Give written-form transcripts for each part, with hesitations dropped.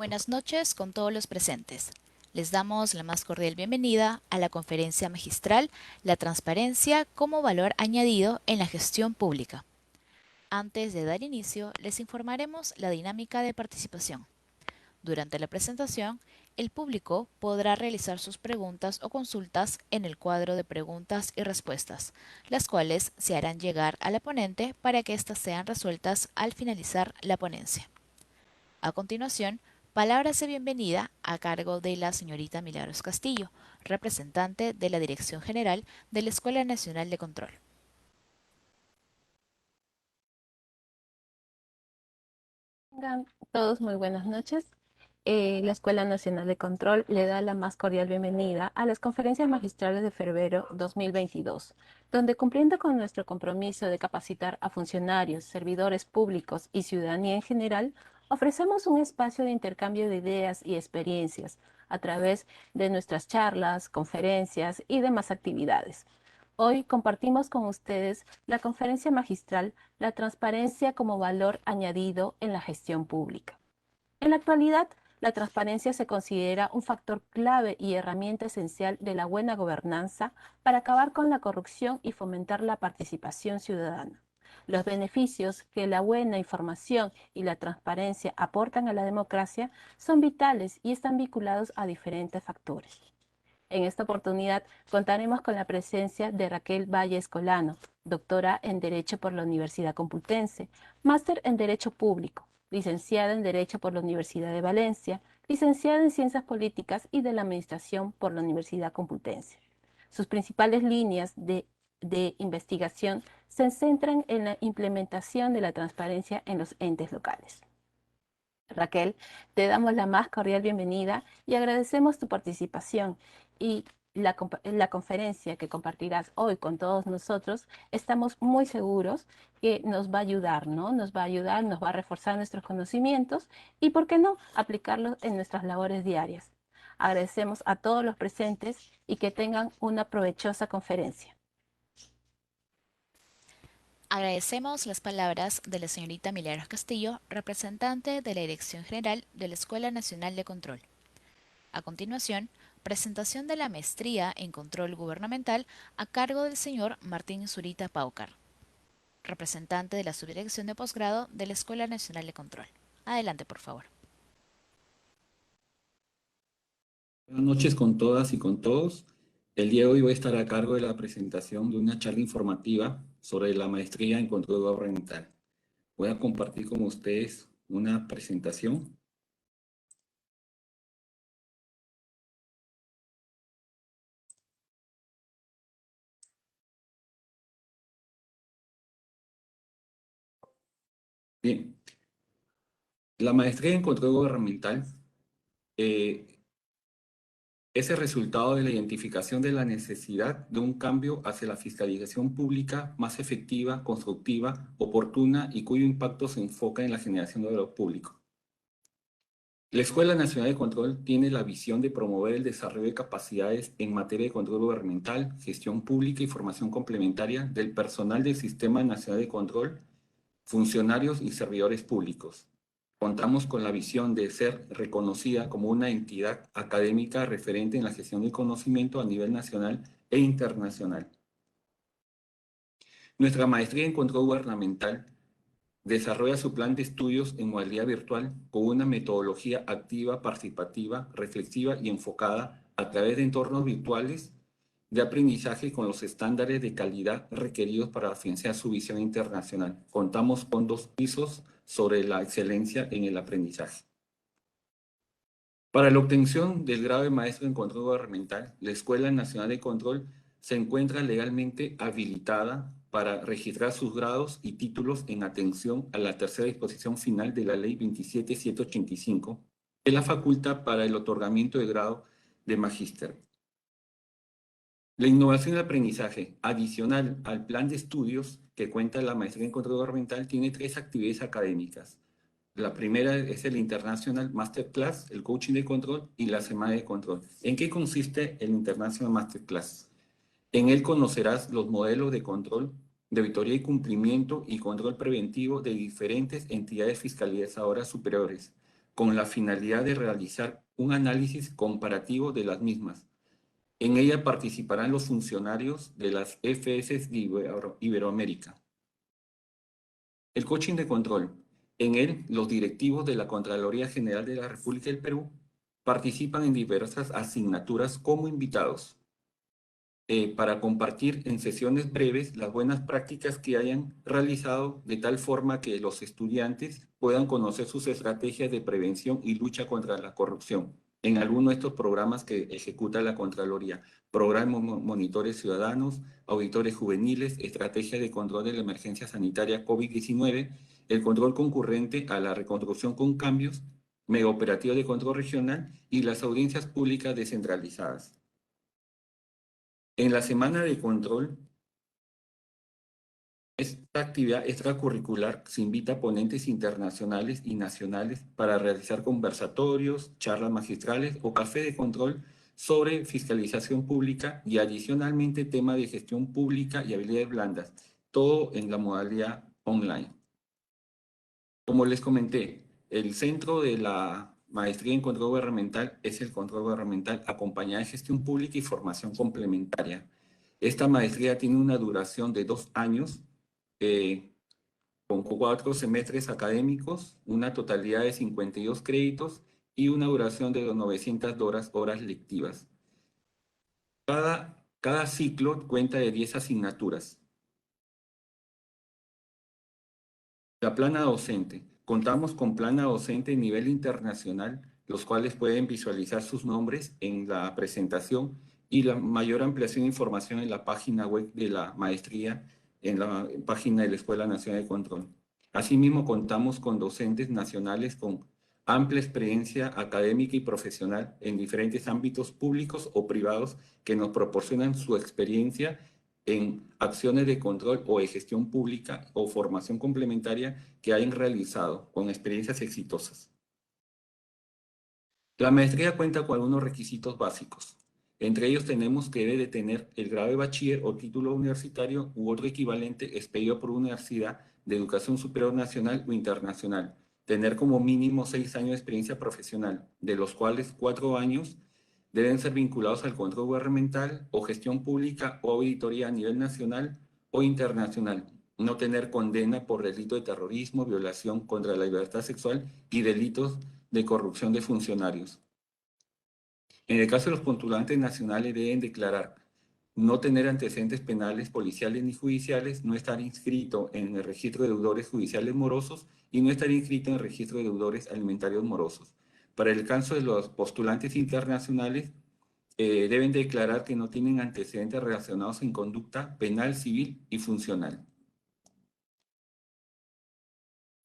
Buenas noches con todos los presentes. Les damos la más cordial bienvenida a la conferencia magistral La transparencia como valor añadido en la gestión pública. Antes de dar inicio, les informaremos la dinámica de participación. Durante la presentación, el público podrá realizar sus preguntas o consultas en el cuadro de preguntas y respuestas, las cuales se harán llegar a la ponente para que éstas sean resueltas al finalizar la ponencia. A continuación, palabras de bienvenida a cargo de la señorita Milagros Castillo, representante de la Dirección General de la Escuela Nacional de Control. Tengan todos muy buenas noches. La Escuela Nacional de Control le da la más cordial bienvenida a las conferencias magistrales de febrero 2022, donde cumpliendo con nuestro compromiso de capacitar a funcionarios, servidores públicos y ciudadanía en general, ofrecemos un espacio de intercambio de ideas y experiencias a través de nuestras charlas, conferencias y demás actividades. Hoy compartimos con ustedes la conferencia magistral La transparencia como valor añadido en la gestión pública. En la actualidad, la transparencia se considera un factor clave y herramienta esencial de la buena gobernanza para acabar con la corrupción y fomentar la participación ciudadana. Los beneficios que la buena información y la transparencia aportan a la democracia son vitales y están vinculados a diferentes factores. En esta oportunidad contaremos con la presencia de Raquel Valle Escolano, doctora en Derecho por la Universidad Complutense, máster en Derecho Público, licenciada en Derecho por la Universidad de Valencia, licenciada en Ciencias Políticas y de la Administración por la Universidad Complutense. Sus principales líneas de investigación se centran en la implementación de la transparencia en los entes locales. Raquel, te damos la más cordial bienvenida y agradecemos tu participación y la conferencia que compartirás hoy con todos nosotros. Estamos muy seguros que nos va a ayudar, ¿no? Nos va a ayudar, nos va a reforzar nuestros conocimientos y, ¿por qué no?, aplicarlos en nuestras labores diarias. Agradecemos a todos los presentes y que tengan una provechosa conferencia. Agradecemos las palabras de la señorita Milagros Castillo, representante de la Dirección General de la Escuela Nacional de Control. A continuación, presentación de la maestría en Control Gubernamental a cargo del señor Martín Zurita Paucar, representante de la Subdirección de Posgrado de la Escuela Nacional de Control. Adelante, por favor. Buenas noches con todas y con todos. El día de hoy voy a estar a cargo de la presentación de una charla informativa sobre la maestría en control gubernamental. Voy a compartir con ustedes una presentación. Bien, la maestría en control gubernamental es el resultado de la identificación de la necesidad de un cambio hacia la fiscalización pública más efectiva, constructiva, oportuna y cuyo impacto se enfoca en la generación de valor público. La Escuela Nacional de Control tiene la visión de promover el desarrollo de capacidades en materia de control gubernamental, gestión pública y formación complementaria del personal del Sistema Nacional de Control, funcionarios y servidores públicos. Contamos con la visión de ser reconocida como una entidad académica referente en la gestión del conocimiento a nivel nacional e internacional. Nuestra maestría en control gubernamental desarrolla su plan de estudios en modalidad virtual con una metodología activa, participativa, reflexiva y enfocada a través de entornos virtuales de aprendizaje con los estándares de calidad requeridos para afianzar su visión internacional. Contamos con 2 pisos sobre la excelencia en el aprendizaje. Para la obtención del grado de maestro en control gubernamental, la Escuela Nacional de Control se encuentra legalmente habilitada para registrar sus grados y títulos en atención a la tercera disposición final de la Ley 27785, que la faculta para el otorgamiento de grado de magíster. La innovación del aprendizaje, adicional al plan de estudios que cuenta la maestría en control gubernamental, tiene 3 actividades académicas. La primera es el International Masterclass, el coaching de control y la semana de control. ¿En qué consiste el International Masterclass? En él conocerás los modelos de control, de auditoría y cumplimiento y control preventivo de diferentes entidades fiscalizadoras superiores, con la finalidad de realizar un análisis comparativo de las mismas. En ella participarán los funcionarios de las EFS de Iberoamérica. El coaching de control. En él, los directivos de la Contraloría General de la República del Perú participan en diversas asignaturas como invitados para compartir en sesiones breves las buenas prácticas que hayan realizado, de tal forma que los estudiantes puedan conocer sus estrategias de prevención y lucha contra la corrupción en alguno de estos programas que ejecuta la Contraloría: programas monitores ciudadanos, auditores juveniles, estrategia de control de la emergencia sanitaria COVID-19, el control concurrente a la reconstrucción con cambios, mega operativo de control regional y las audiencias públicas descentralizadas. En la semana de control, esta actividad extracurricular se invita a ponentes internacionales y nacionales para realizar conversatorios, charlas magistrales o café de control sobre fiscalización pública y adicionalmente tema de gestión pública y habilidades blandas, todo en la modalidad online. Como les comenté, el centro de la maestría en control gubernamental es el control gubernamental acompañado de gestión pública y formación complementaria. Esta maestría tiene una duración de 2 años, con 4 semestres académicos, una totalidad de 52 créditos y una duración de 900 horas lectivas. Cada ciclo cuenta de 10 asignaturas. La plana docente. Contamos con plana docente a nivel internacional, los cuales pueden visualizar sus nombres en la presentación y la mayor ampliación de información en la página web de la maestría, en la página de la Escuela Nacional de Control. Asimismo, contamos con docentes nacionales con amplia experiencia académica y profesional en diferentes ámbitos públicos o privados que nos proporcionan su experiencia en acciones de control o de gestión pública o formación complementaria que hayan realizado con experiencias exitosas. La maestría cuenta con algunos requisitos básicos. Entre ellos tenemos que debe de tener el grado de bachiller o título universitario u otro equivalente expedido por una universidad de educación superior nacional o internacional. Tener como mínimo 6 años de experiencia profesional, de los cuales 4 años deben ser vinculados al control gubernamental o gestión pública o auditoría a nivel nacional o internacional. No tener condena por delito de terrorismo, violación contra la libertad sexual y delitos de corrupción de funcionarios. En el caso de los postulantes nacionales deben declarar no tener antecedentes penales, policiales ni judiciales, no estar inscrito en el registro de deudores judiciales morosos y no estar inscrito en el registro de deudores alimentarios morosos. Para el caso de los postulantes internacionales, deben declarar que no tienen antecedentes relacionados en conducta penal, civil y funcional.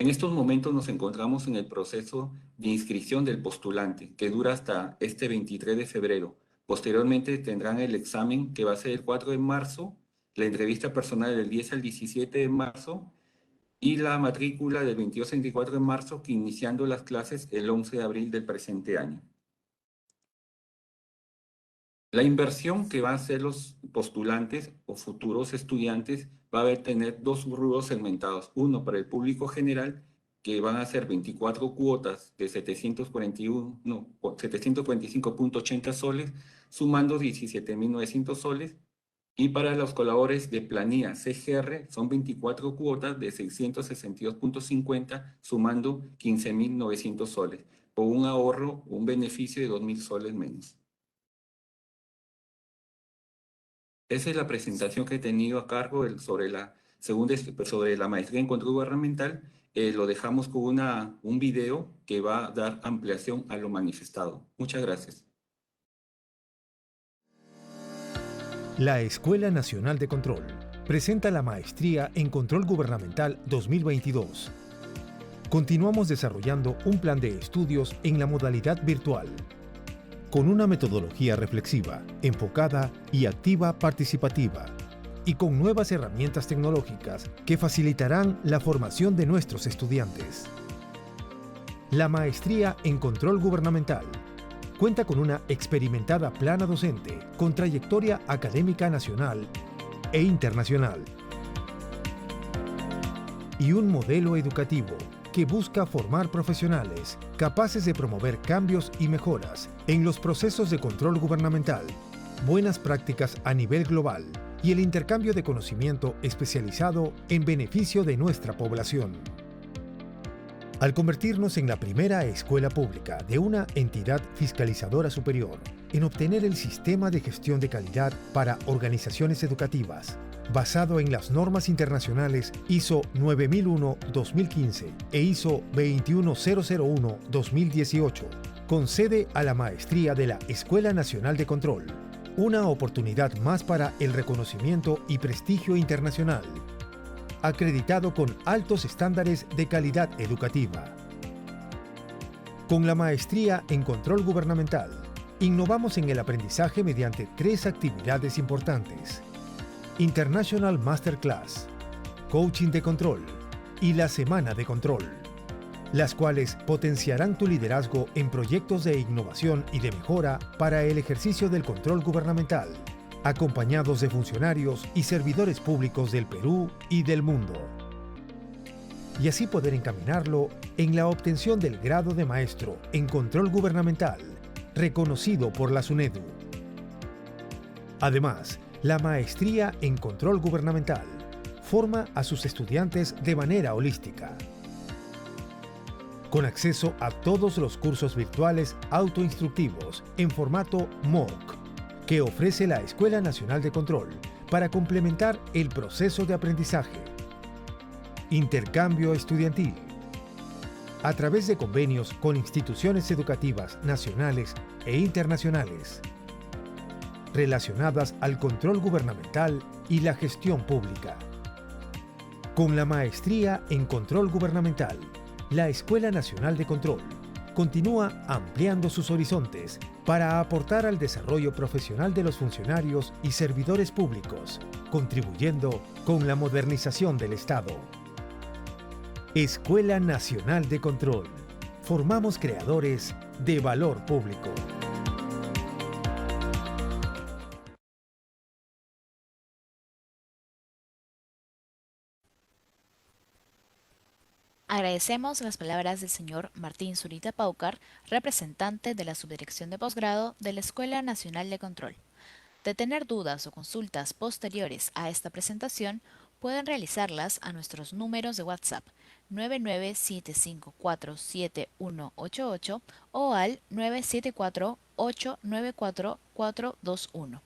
En estos momentos nos encontramos en el proceso de inscripción del postulante, que dura hasta este 23 de febrero. Posteriormente tendrán el examen, que va a ser el 4 de marzo, la entrevista personal del 10 al 17 de marzo y la matrícula del 22 al 24 de marzo, que iniciando las clases el 11 de abril del presente año. La inversión que van a hacer los postulantes o futuros estudiantes va a tener 2 rubros segmentados. Uno para el público general, que van a ser 24 cuotas de 745.80 soles, sumando 17.900 soles. Y para los colaboradores de planilla CGR son 24 cuotas de 662.50, sumando 15.900 soles, con un ahorro, un beneficio de 2.000 soles menos. Esa es la presentación que he tenido a cargo sobre la maestría en control gubernamental. Lo dejamos con un video que va a dar ampliación a lo manifestado. Muchas gracias. La Escuela Nacional de Control presenta la Maestría en Control Gubernamental 2022. Continuamos desarrollando un plan de estudios en la modalidad virtual, con una metodología reflexiva, enfocada y activa participativa, y con nuevas herramientas tecnológicas que facilitarán la formación de nuestros estudiantes. La Maestría en Control Gubernamental cuenta con una experimentada plana docente con trayectoria académica nacional e internacional y un modelo educativo que busca formar profesionales capaces de promover cambios y mejoras en los procesos de control gubernamental, buenas prácticas a nivel global y el intercambio de conocimiento especializado en beneficio de nuestra población. Al convertirnos en la primera escuela pública de una entidad fiscalizadora superior en obtener el sistema de gestión de calidad para organizaciones educativas, basado en las normas internacionales ISO 9001-2015 e ISO 21001-2018, concede a la maestría de la Escuela Nacional de Control una oportunidad más para el reconocimiento y prestigio internacional, acreditado con altos estándares de calidad educativa. Con la maestría en Control Gubernamental, innovamos en el aprendizaje mediante 3 actividades importantes: International Masterclass, Coaching de Control y la Semana de Control, las cuales potenciarán tu liderazgo en proyectos de innovación y de mejora para el ejercicio del control gubernamental, acompañados de funcionarios y servidores públicos del Perú y del mundo. Y así poder encaminarlo en la obtención del grado de maestro en control gubernamental, reconocido por la SUNEDU. Además, la maestría en control gubernamental forma a sus estudiantes de manera holística, con acceso a todos los cursos virtuales autoinstructivos en formato MOOC que ofrece la Escuela Nacional de Control para complementar el proceso de aprendizaje. Intercambio estudiantil. A través de convenios con instituciones educativas nacionales e internacionales relacionadas al control gubernamental y la gestión pública. Con la maestría en control gubernamental, la Escuela Nacional de Control continúa ampliando sus horizontes para aportar al desarrollo profesional de los funcionarios y servidores públicos, contribuyendo con la modernización del Estado. Escuela Nacional de Control. Formamos creadores de valor público. Agradecemos las palabras del señor Martín Zurita Paucar, representante de la Subdirección de Posgrado de la Escuela Nacional de Control. De tener dudas o consultas posteriores a esta presentación, pueden realizarlas a nuestros números de WhatsApp 997547188 o al 974-894-421.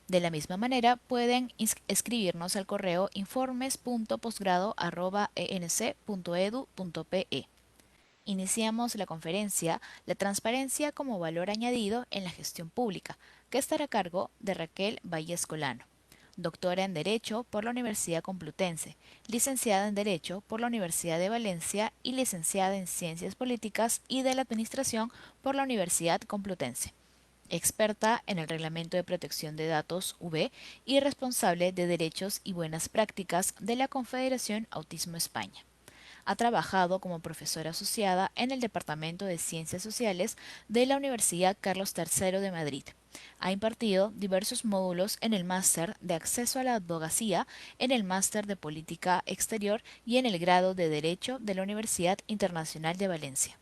De la misma manera, pueden escribirnos al correo informes.posgrado@enc.edu.pe. Iniciamos la conferencia La transparencia como valor añadido en la gestión pública, que estará a cargo de Raquel Vallescolano, doctora en Derecho por la Universidad Complutense, licenciada en Derecho por la Universidad de Valencia y licenciada en Ciencias Políticas y de la Administración por la Universidad Complutense. Experta en el Reglamento de Protección de Datos (UV) y responsable de Derechos y Buenas Prácticas de la Confederación Autismo España. Ha trabajado como profesora asociada en el Departamento de Ciencias Sociales de la Universidad Carlos III de Madrid. Ha impartido diversos módulos en el Máster de Acceso a la Abogacía, en el Máster de Política Exterior y en el Grado de Derecho de la Universidad Internacional de Valencia.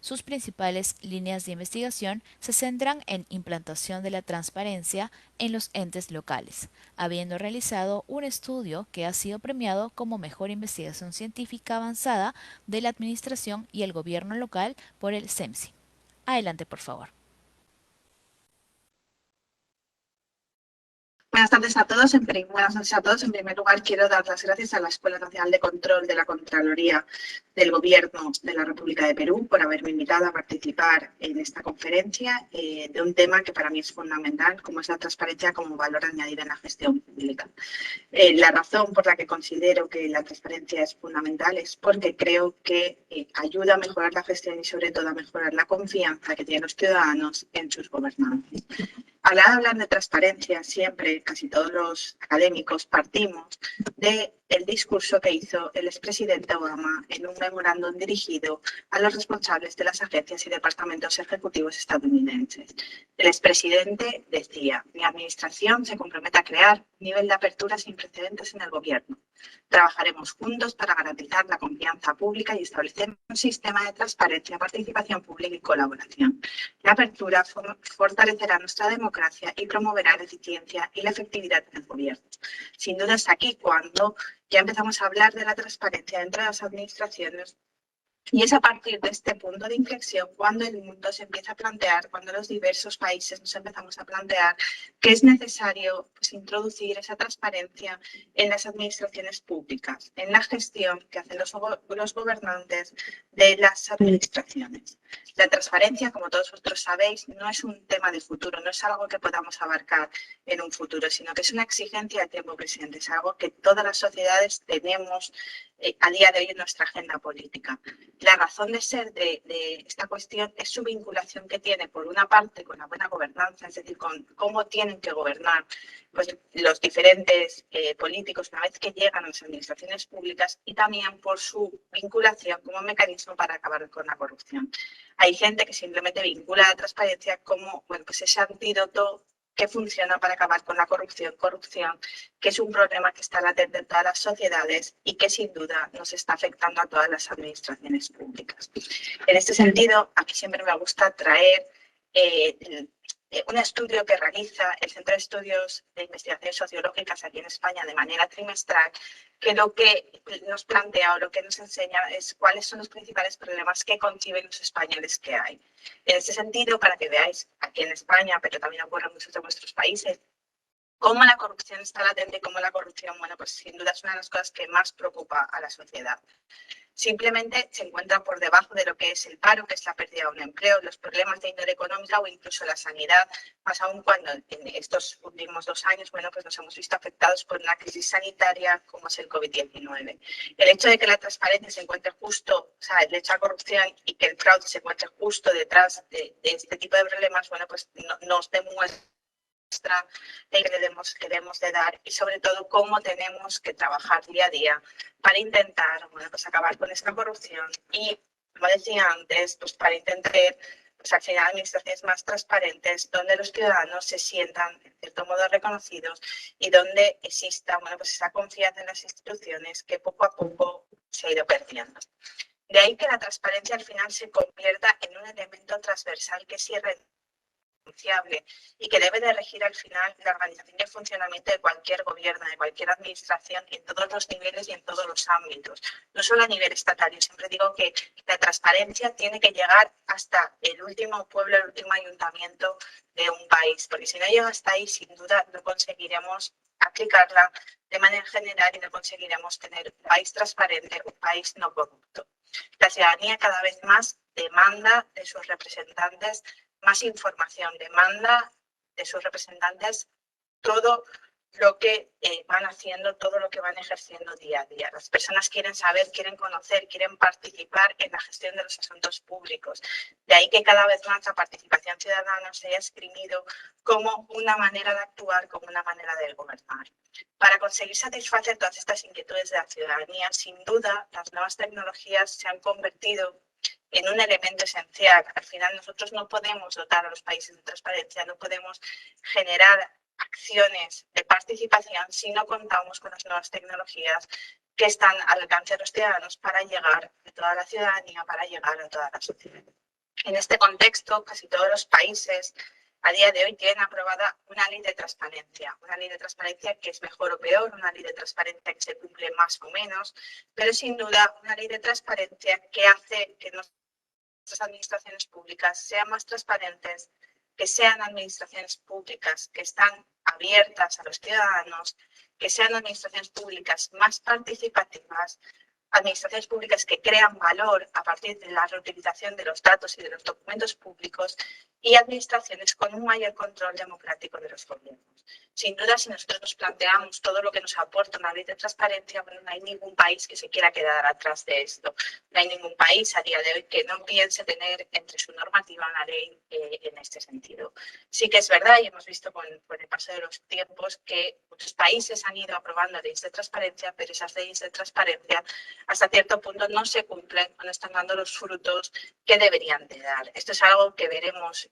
Sus principales líneas de investigación se centran en implantación de la transparencia en los entes locales, habiendo realizado un estudio que ha sido premiado como mejor investigación científica avanzada de la Administración y el Gobierno local por el CEMSI. Adelante, por favor. Buenas noches a todos. En primer lugar, quiero dar las gracias a la Escuela Nacional de Control de la Contraloría del Gobierno de la República de Perú por haberme invitado a participar en esta conferencia de un tema que para mí es fundamental, como es la transparencia como valor añadido en la gestión pública. La razón por la que considero que la transparencia es fundamental es porque creo que ayuda a mejorar la gestión y sobre todo a mejorar la confianza que tienen los ciudadanos en sus gobernantes. A la hora de hablar de transparencia, siempre, casi todos los académicos partimos de el discurso que hizo el expresidente Obama en un memorándum dirigido a los responsables de las agencias y departamentos ejecutivos estadounidenses. El expresidente decía: mi administración se compromete a crear un nivel de apertura sin precedentes en el gobierno. Trabajaremos juntos para garantizar la confianza pública y establecer un sistema de transparencia, participación pública y colaboración. La apertura fortalecerá nuestra democracia y promoverá la eficiencia y la efectividad del gobierno. Sin duda es aquí cuando ya empezamos a hablar de la transparencia dentro de las administraciones. Y es a partir de este punto de inflexión cuando el mundo se empieza a plantear, cuando los diversos países nos empezamos a plantear que es necesario introducir esa transparencia en las administraciones públicas, en la gestión que hacen los gobernantes de las administraciones. La transparencia, como todos vosotros sabéis, no es un tema de futuro, no es algo que podamos abarcar en un futuro, sino que es una exigencia de tiempo presente, es algo que todas las sociedades tenemos a día de hoy en nuestra agenda política. La razón de ser de esta cuestión es su vinculación que tiene, por una parte, con la buena gobernanza, es decir, con cómo tienen que gobernar pues, los diferentes políticos una vez que llegan a las administraciones públicas, y también por su vinculación como mecanismo para acabar con la corrupción. Hay gente que simplemente vincula la transparencia como pues ese antídoto que funciona para acabar con la corrupción, que es un problema que está latente en todas las sociedades y que sin duda nos está afectando a todas las administraciones públicas. En este sentido, a mí siempre me gusta traer un estudio que realiza el Centro de Estudios de Investigaciones Sociológicas aquí en España de manera trimestral, que lo que nos plantea o lo que nos enseña es cuáles son los principales problemas que conciben los españoles que hay. En este sentido, para que veáis aquí en España, pero también ocurre en muchos de vuestros países, cómo la corrupción está latente y cómo la corrupción, bueno, pues sin duda es una de las cosas que más preocupa a la sociedad. Simplemente se encuentra por debajo de lo que es el paro, que es la pérdida de un empleo, los problemas de índole económica o incluso la sanidad, más aún cuando en estos últimos 2 años, bueno, pues nos hemos visto afectados por una crisis sanitaria como es el COVID-19. El hecho de que la transparencia se encuentre justo, o sea, el hecho de la corrupción y que el fraude se encuentre justo detrás de este tipo de problemas, bueno, pues nos demuestra que debemos de dar y sobre todo cómo tenemos que trabajar día a día para intentar, bueno, pues acabar con esta corrupción y, como decía antes, pues para intentar pues al final administraciones más transparentes donde los ciudadanos se sientan en cierto modo reconocidos y donde exista, bueno, pues esa confianza en las instituciones que poco a poco se ha ido perdiendo. De ahí que la transparencia al final se convierta en un elemento transversal que es irrenunciable y que debe de regir al final la organización y el funcionamiento de cualquier gobierno, de cualquier administración, en todos los niveles y en todos los ámbitos, no solo a nivel estatal. Yo siempre digo que la transparencia tiene que llegar hasta el último pueblo, el último ayuntamiento de un país, porque si no llega hasta ahí, sin duda no conseguiremos aplicarla de manera general y no conseguiremos tener un país transparente, un país no corrupto. La ciudadanía cada vez más demanda de sus representantes más información, demanda de sus representantes todo lo que van haciendo, todo lo que van ejerciendo día a día. Las personas quieren saber, quieren conocer, quieren participar en la gestión de los asuntos públicos. De ahí que cada vez más la participación ciudadana se haya esgrimido como una manera de actuar, como una manera de gobernar. Para conseguir satisfacer todas estas inquietudes de la ciudadanía, sin duda, las nuevas tecnologías se han convertido en un elemento esencial. Al final nosotros no podemos dotar a los países de transparencia, no podemos generar acciones de participación si no contamos con las nuevas tecnologías que están al alcance de los ciudadanos para llegar a toda la ciudadanía, para llegar a toda la sociedad. En este contexto, casi todos los países a día de hoy tienen aprobada una ley de transparencia que es mejor o peor, una ley de transparencia que se cumple más o menos, pero sin duda una ley de transparencia que hace que nuestras administraciones públicas sean más transparentes, que sean administraciones públicas que están abiertas a los ciudadanos, que sean administraciones públicas más participativas, administraciones públicas que crean valor a partir de la reutilización de los datos y de los documentos públicos y administraciones con un mayor control democrático de los gobiernos. Sin duda, si nosotros nos planteamos todo lo que nos aporta una ley de transparencia, bueno, no hay ningún país que se quiera quedar atrás de esto. No hay ningún país a día de hoy que no piense tener entre su normativa una ley en este sentido. Sí que es verdad, y hemos visto con el paso de los tiempos, que muchos países han ido aprobando leyes de transparencia, pero esas leyes de transparencia hasta cierto punto no se cumplen, no están dando los frutos que deberían de dar. Esto es algo que veremos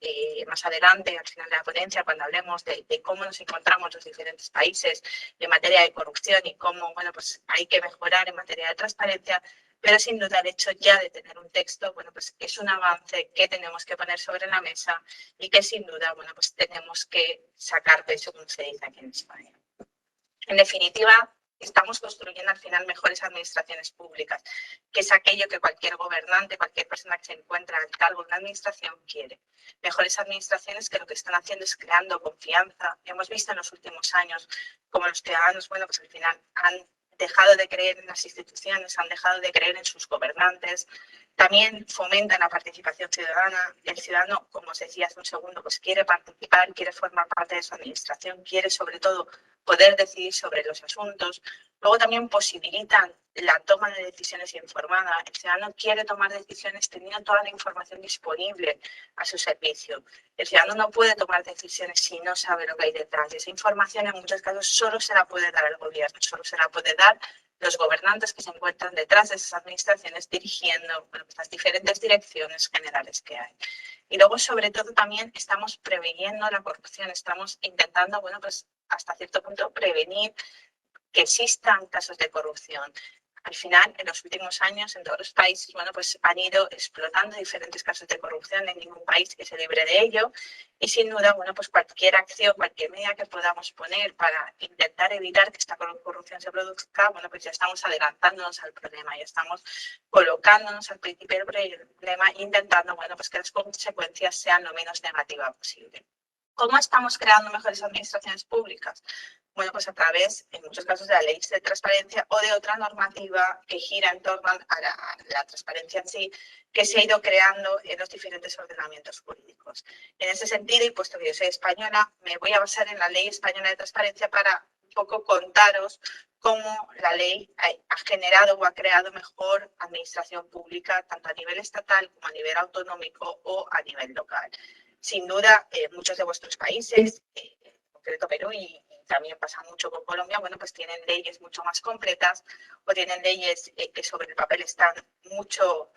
más adelante, al final de la ponencia, cuando hablemos de cómo nos encontramos los diferentes países en materia de corrupción y cómo, bueno, pues hay que mejorar en materia de transparencia, pero sin duda el hecho ya de tener un texto, bueno, pues es un avance que tenemos que poner sobre la mesa y que sin duda, bueno, pues tenemos que sacar peso, como se dice aquí en España. En definitiva, estamos construyendo al final mejores administraciones públicas, que es aquello que cualquier gobernante, cualquier persona que se encuentra al cargo de una administración quiere. Mejores administraciones que lo que están haciendo es creando confianza. Hemos visto en los últimos años cómo los ciudadanos, bueno, pues al final han dejado de creer en las instituciones, han dejado de creer en sus gobernantes. También fomentan la participación ciudadana. El ciudadano, como os decía hace un segundo, pues quiere participar, quiere formar parte de su administración, quiere sobre todo poder decidir sobre los asuntos. Luego también posibilitan la toma de decisiones informada. El ciudadano quiere tomar decisiones teniendo toda la información disponible a su servicio. El ciudadano no puede tomar decisiones si no sabe lo que hay detrás. Y esa información en muchos casos solo se la puede dar el gobierno, solo se la puede dar los gobernantes que se encuentran detrás de esas administraciones dirigiendo, bueno, pues las diferentes direcciones generales que hay. Y luego, sobre todo, también estamos previniendo la corrupción, estamos intentando, bueno, pues hasta cierto punto prevenir que existan casos de corrupción. Al final, en los últimos años, en todos los países, bueno, pues han ido explotando diferentes casos de corrupción, en ningún país que se libre de ello. Y sin duda, bueno, pues cualquier acción, cualquier medida que podamos poner para intentar evitar que esta corrupción se produzca, bueno, pues ya estamos adelantándonos al problema, ya estamos colocándonos al principio del problema, intentando, bueno, pues que las consecuencias sean lo menos negativas posible. ¿Cómo estamos creando mejores administraciones públicas? Bueno, pues a través, en muchos casos, de la ley de transparencia o de otra normativa que gira en torno a la transparencia en sí, que se ha ido creando en los diferentes ordenamientos jurídicos. En ese sentido, y puesto que yo soy española, me voy a basar en la Ley Española de Transparencia para un poco contaros cómo la ley ha generado o ha creado mejor administración pública, tanto a nivel estatal como a nivel autonómico o a nivel local. Sin duda, muchos de vuestros países, en concreto Perú y también pasa mucho con Colombia, bueno, pues tienen leyes mucho más completas o tienen leyes que sobre el papel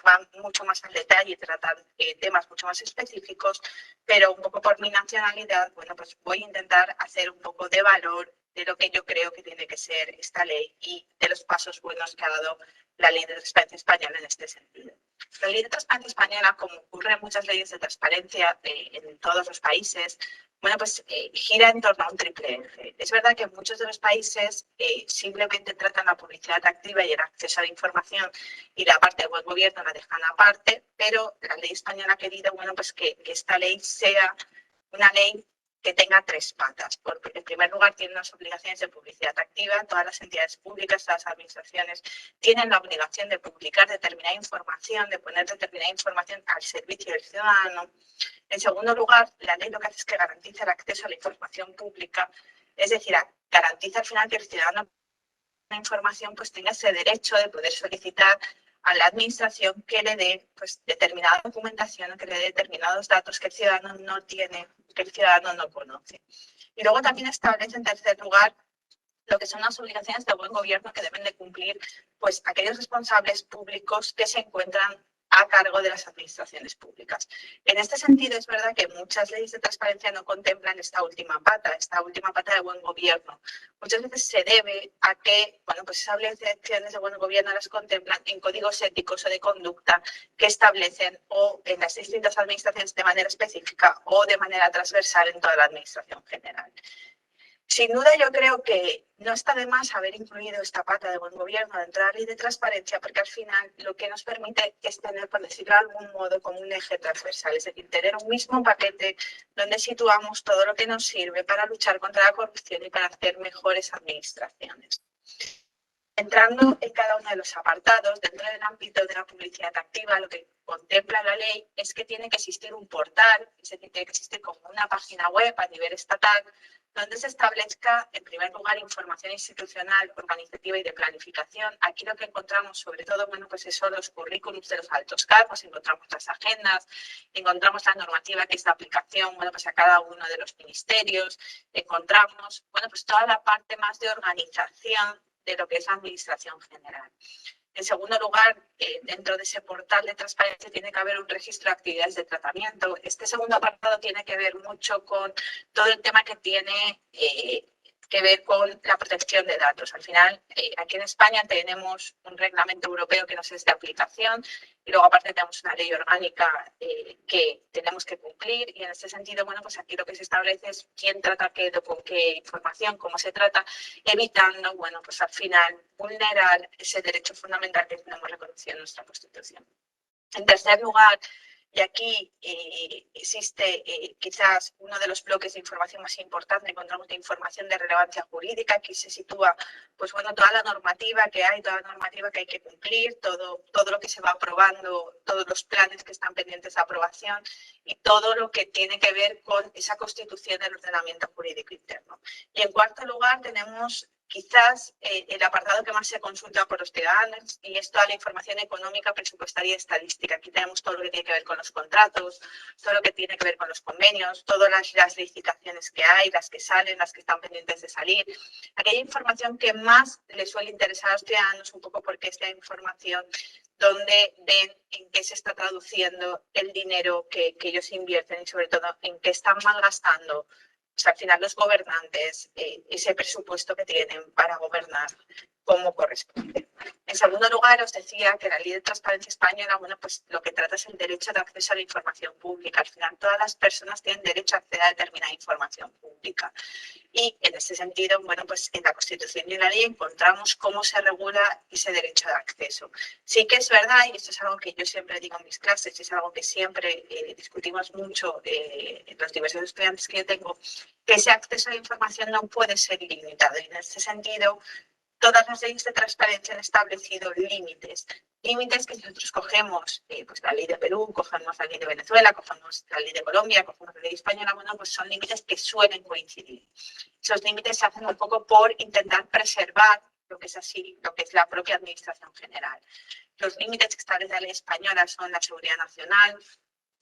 van mucho más al detalle y tratan temas mucho más específicos, pero un poco por mi nacionalidad, bueno, pues voy a intentar hacer un poco de valor de lo que yo creo que tiene que ser esta ley y de los pasos buenos que ha dado la ley de transparencia española en este sentido. La ley de transparencia española, como ocurre en muchas leyes de transparencia en todos los países, bueno, pues gira en torno a un triple eje. Es verdad que en muchos de los países simplemente tratan la publicidad activa y el acceso a la información y la parte de buen gobierno la dejan aparte, pero la ley española ha querido, bueno, pues que esta ley sea una ley que tenga tres patas. Porque, en primer lugar, tiene unas obligaciones de publicidad activa. Todas las entidades públicas, todas las administraciones tienen la obligación de publicar determinada información, de poner determinada información al servicio del ciudadano. En segundo lugar, la ley lo que hace es que garantiza el acceso a la información pública, es decir, garantiza al final que el ciudadano la información pues tenga ese derecho de poder solicitar a la administración que le dé pues determinada documentación, que le dé determinados datos que el ciudadano no tiene, que el ciudadano no conoce. Y luego también establece en tercer lugar lo que son las obligaciones de buen gobierno que deben de cumplir pues aquellos responsables públicos que se encuentran a cargo de las administraciones públicas. En este sentido, es verdad que muchas leyes de transparencia no contemplan esta última pata de buen gobierno. Muchas veces se debe a que, bueno, pues esas obligaciones de buen gobierno las contemplan en códigos éticos o de conducta que establecen o en las distintas administraciones de manera específica o de manera transversal en toda la administración general. Sin duda, yo creo que no está de más haber incluido esta pata de buen gobierno dentro de la ley de transparencia, porque al final lo que nos permite es tener, por decirlo de algún modo, como un eje transversal, es decir, tener un mismo paquete donde situamos todo lo que nos sirve para luchar contra la corrupción y para hacer mejores administraciones. Entrando en cada uno de los apartados, dentro del ámbito de la publicidad activa, lo que contempla la ley es que tiene que existir un portal, es decir, tiene que existir como una página web a nivel estatal, donde se establezca, en primer lugar, información institucional, organizativa y de planificación. Aquí lo que encontramos, sobre todo, bueno, pues son los currículums de los altos cargos, encontramos las agendas, encontramos la normativa que es de aplicación, bueno, pues a cada uno de los ministerios, encontramos, bueno, pues toda la parte más de organización de lo que es la administración general. En segundo lugar, dentro de ese portal de transparencia tiene que haber un registro de actividades de tratamiento. Este segundo apartado tiene que ver mucho con todo el tema que tiene que ver con la protección de datos. Al final, aquí en España tenemos un reglamento europeo que nos es de aplicación y luego aparte tenemos una ley orgánica que tenemos que cumplir y en este sentido, bueno, pues aquí lo que se establece es quién trata qué, con qué información, cómo se trata, evitando, bueno, pues al final vulnerar ese derecho fundamental que tenemos reconocido en nuestra Constitución. En tercer lugar, y aquí existe quizás uno de los bloques de información más importante, encontramos de información de relevancia jurídica, aquí se sitúa, pues bueno, toda la normativa que hay, toda la normativa que hay que cumplir, todo lo que se va aprobando, todos los planes que están pendientes de aprobación y todo lo que tiene que ver con esa constitución del ordenamiento jurídico interno. Y en cuarto lugar tenemos quizás el apartado que más se consulta por los ciudadanos y es toda la información económica, presupuestaria y estadística. Aquí tenemos todo lo que tiene que ver con los contratos, todo lo que tiene que ver con los convenios, todas las licitaciones que hay, las que salen, las que están pendientes de salir. Aquella información que más les suele interesar a los ciudadanos, un poco porque es la información donde ven en qué se está traduciendo el dinero que ellos invierten y sobre todo en qué están malgastando. O sea, al final los gobernantes, ese presupuesto que tienen para gobernar como corresponde. En segundo lugar, os decía que la Ley de Transparencia Española, bueno, pues lo que trata es el derecho de acceso a la información pública. Al final, todas las personas tienen derecho a acceder a determinada información pública. Y en este sentido, bueno, pues en la Constitución y en la ley encontramos cómo se regula ese derecho de acceso. Sí que es verdad, y esto es algo que yo siempre digo en mis clases, es algo que siempre discutimos mucho en los diversos estudiantes que yo tengo, que ese acceso a la información no puede ser ilimitado. Y en este sentido, todas las leyes de transparencia han establecido límites que si nosotros cogemos pues la ley de Perú, cogemos la ley de Venezuela, cogemos la ley de Colombia, cogemos la ley española, bueno, pues son límites que suelen coincidir. Esos límites se hacen un poco por intentar preservar lo que es así, lo que es la propia administración general. Los límites que establece la ley española son la seguridad nacional,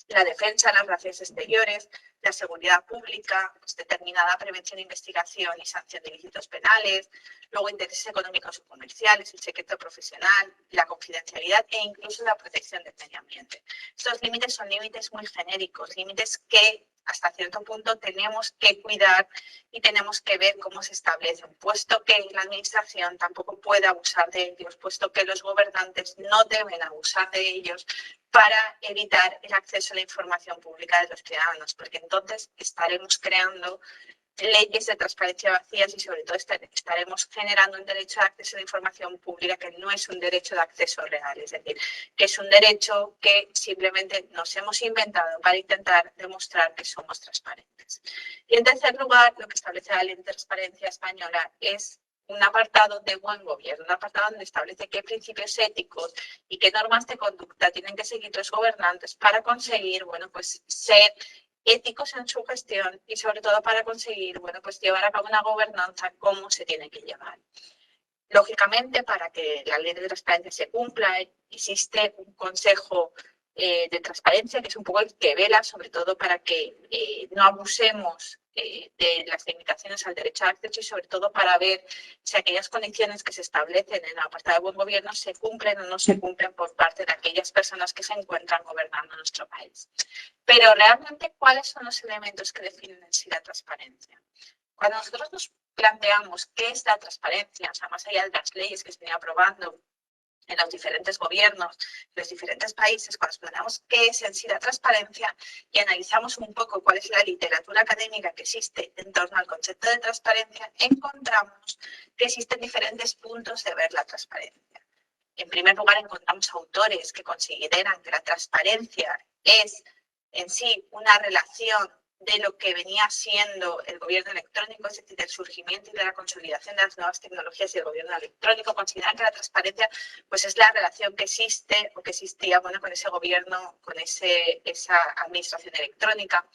la defensa, las relaciones exteriores, la seguridad pública, pues, determinada prevención, investigación y sanción de ilícitos penales, luego intereses económicos o comerciales, el secreto profesional, la confidencialidad e incluso la protección del medio ambiente. Estos límites son límites muy genéricos, límites que hasta cierto punto tenemos que cuidar y tenemos que ver cómo se establecen, puesto que la administración tampoco puede abusar de ellos, puesto que los gobernantes no deben abusar de ellos para evitar el acceso a la información pública de los ciudadanos, porque entonces estaremos creando leyes de transparencia vacías y sobre todo estaremos generando un derecho de acceso a la información pública que no es un derecho de acceso real, es decir, que es un derecho que simplemente nos hemos inventado para intentar demostrar que somos transparentes. Y en tercer lugar, lo que establece la Ley de Transparencia Española es un apartado de buen gobierno, un apartado donde establece qué principios éticos y qué normas de conducta tienen que seguir los gobernantes para conseguir, bueno, pues ser éticos en su gestión y sobre todo para conseguir, bueno, pues llevar a cabo una gobernanza como se tiene que llevar. Lógicamente, para que la ley de transparencia se cumpla, existe un consejo de transparencia que es un poco el que vela sobre todo para que no abusemos de las limitaciones al derecho de acceso y sobre todo para ver si aquellas condiciones que se establecen en el apartado de buen gobierno se cumplen o no se cumplen por parte de aquellas personas que se encuentran gobernando nuestro país. Pero realmente, ¿cuáles son los elementos que definen en sí la transparencia? Cuando nosotros nos planteamos qué es la transparencia, o sea, más allá de las leyes que se vienen aprobando en los diferentes gobiernos, en los diferentes países, cuando nos planteamos qué es en sí la transparencia y analizamos un poco cuál es la literatura académica que existe en torno al concepto de transparencia, encontramos que existen diferentes puntos de ver la transparencia. En primer lugar, encontramos autores que consideran que la transparencia es en sí una relación de lo que venía siendo el gobierno electrónico, es decir, del surgimiento y de la consolidación de las nuevas tecnologías y el gobierno electrónico, consideran que la transparencia pues, es la relación que existe o que existía bueno, con ese gobierno, con esa administración electrónica.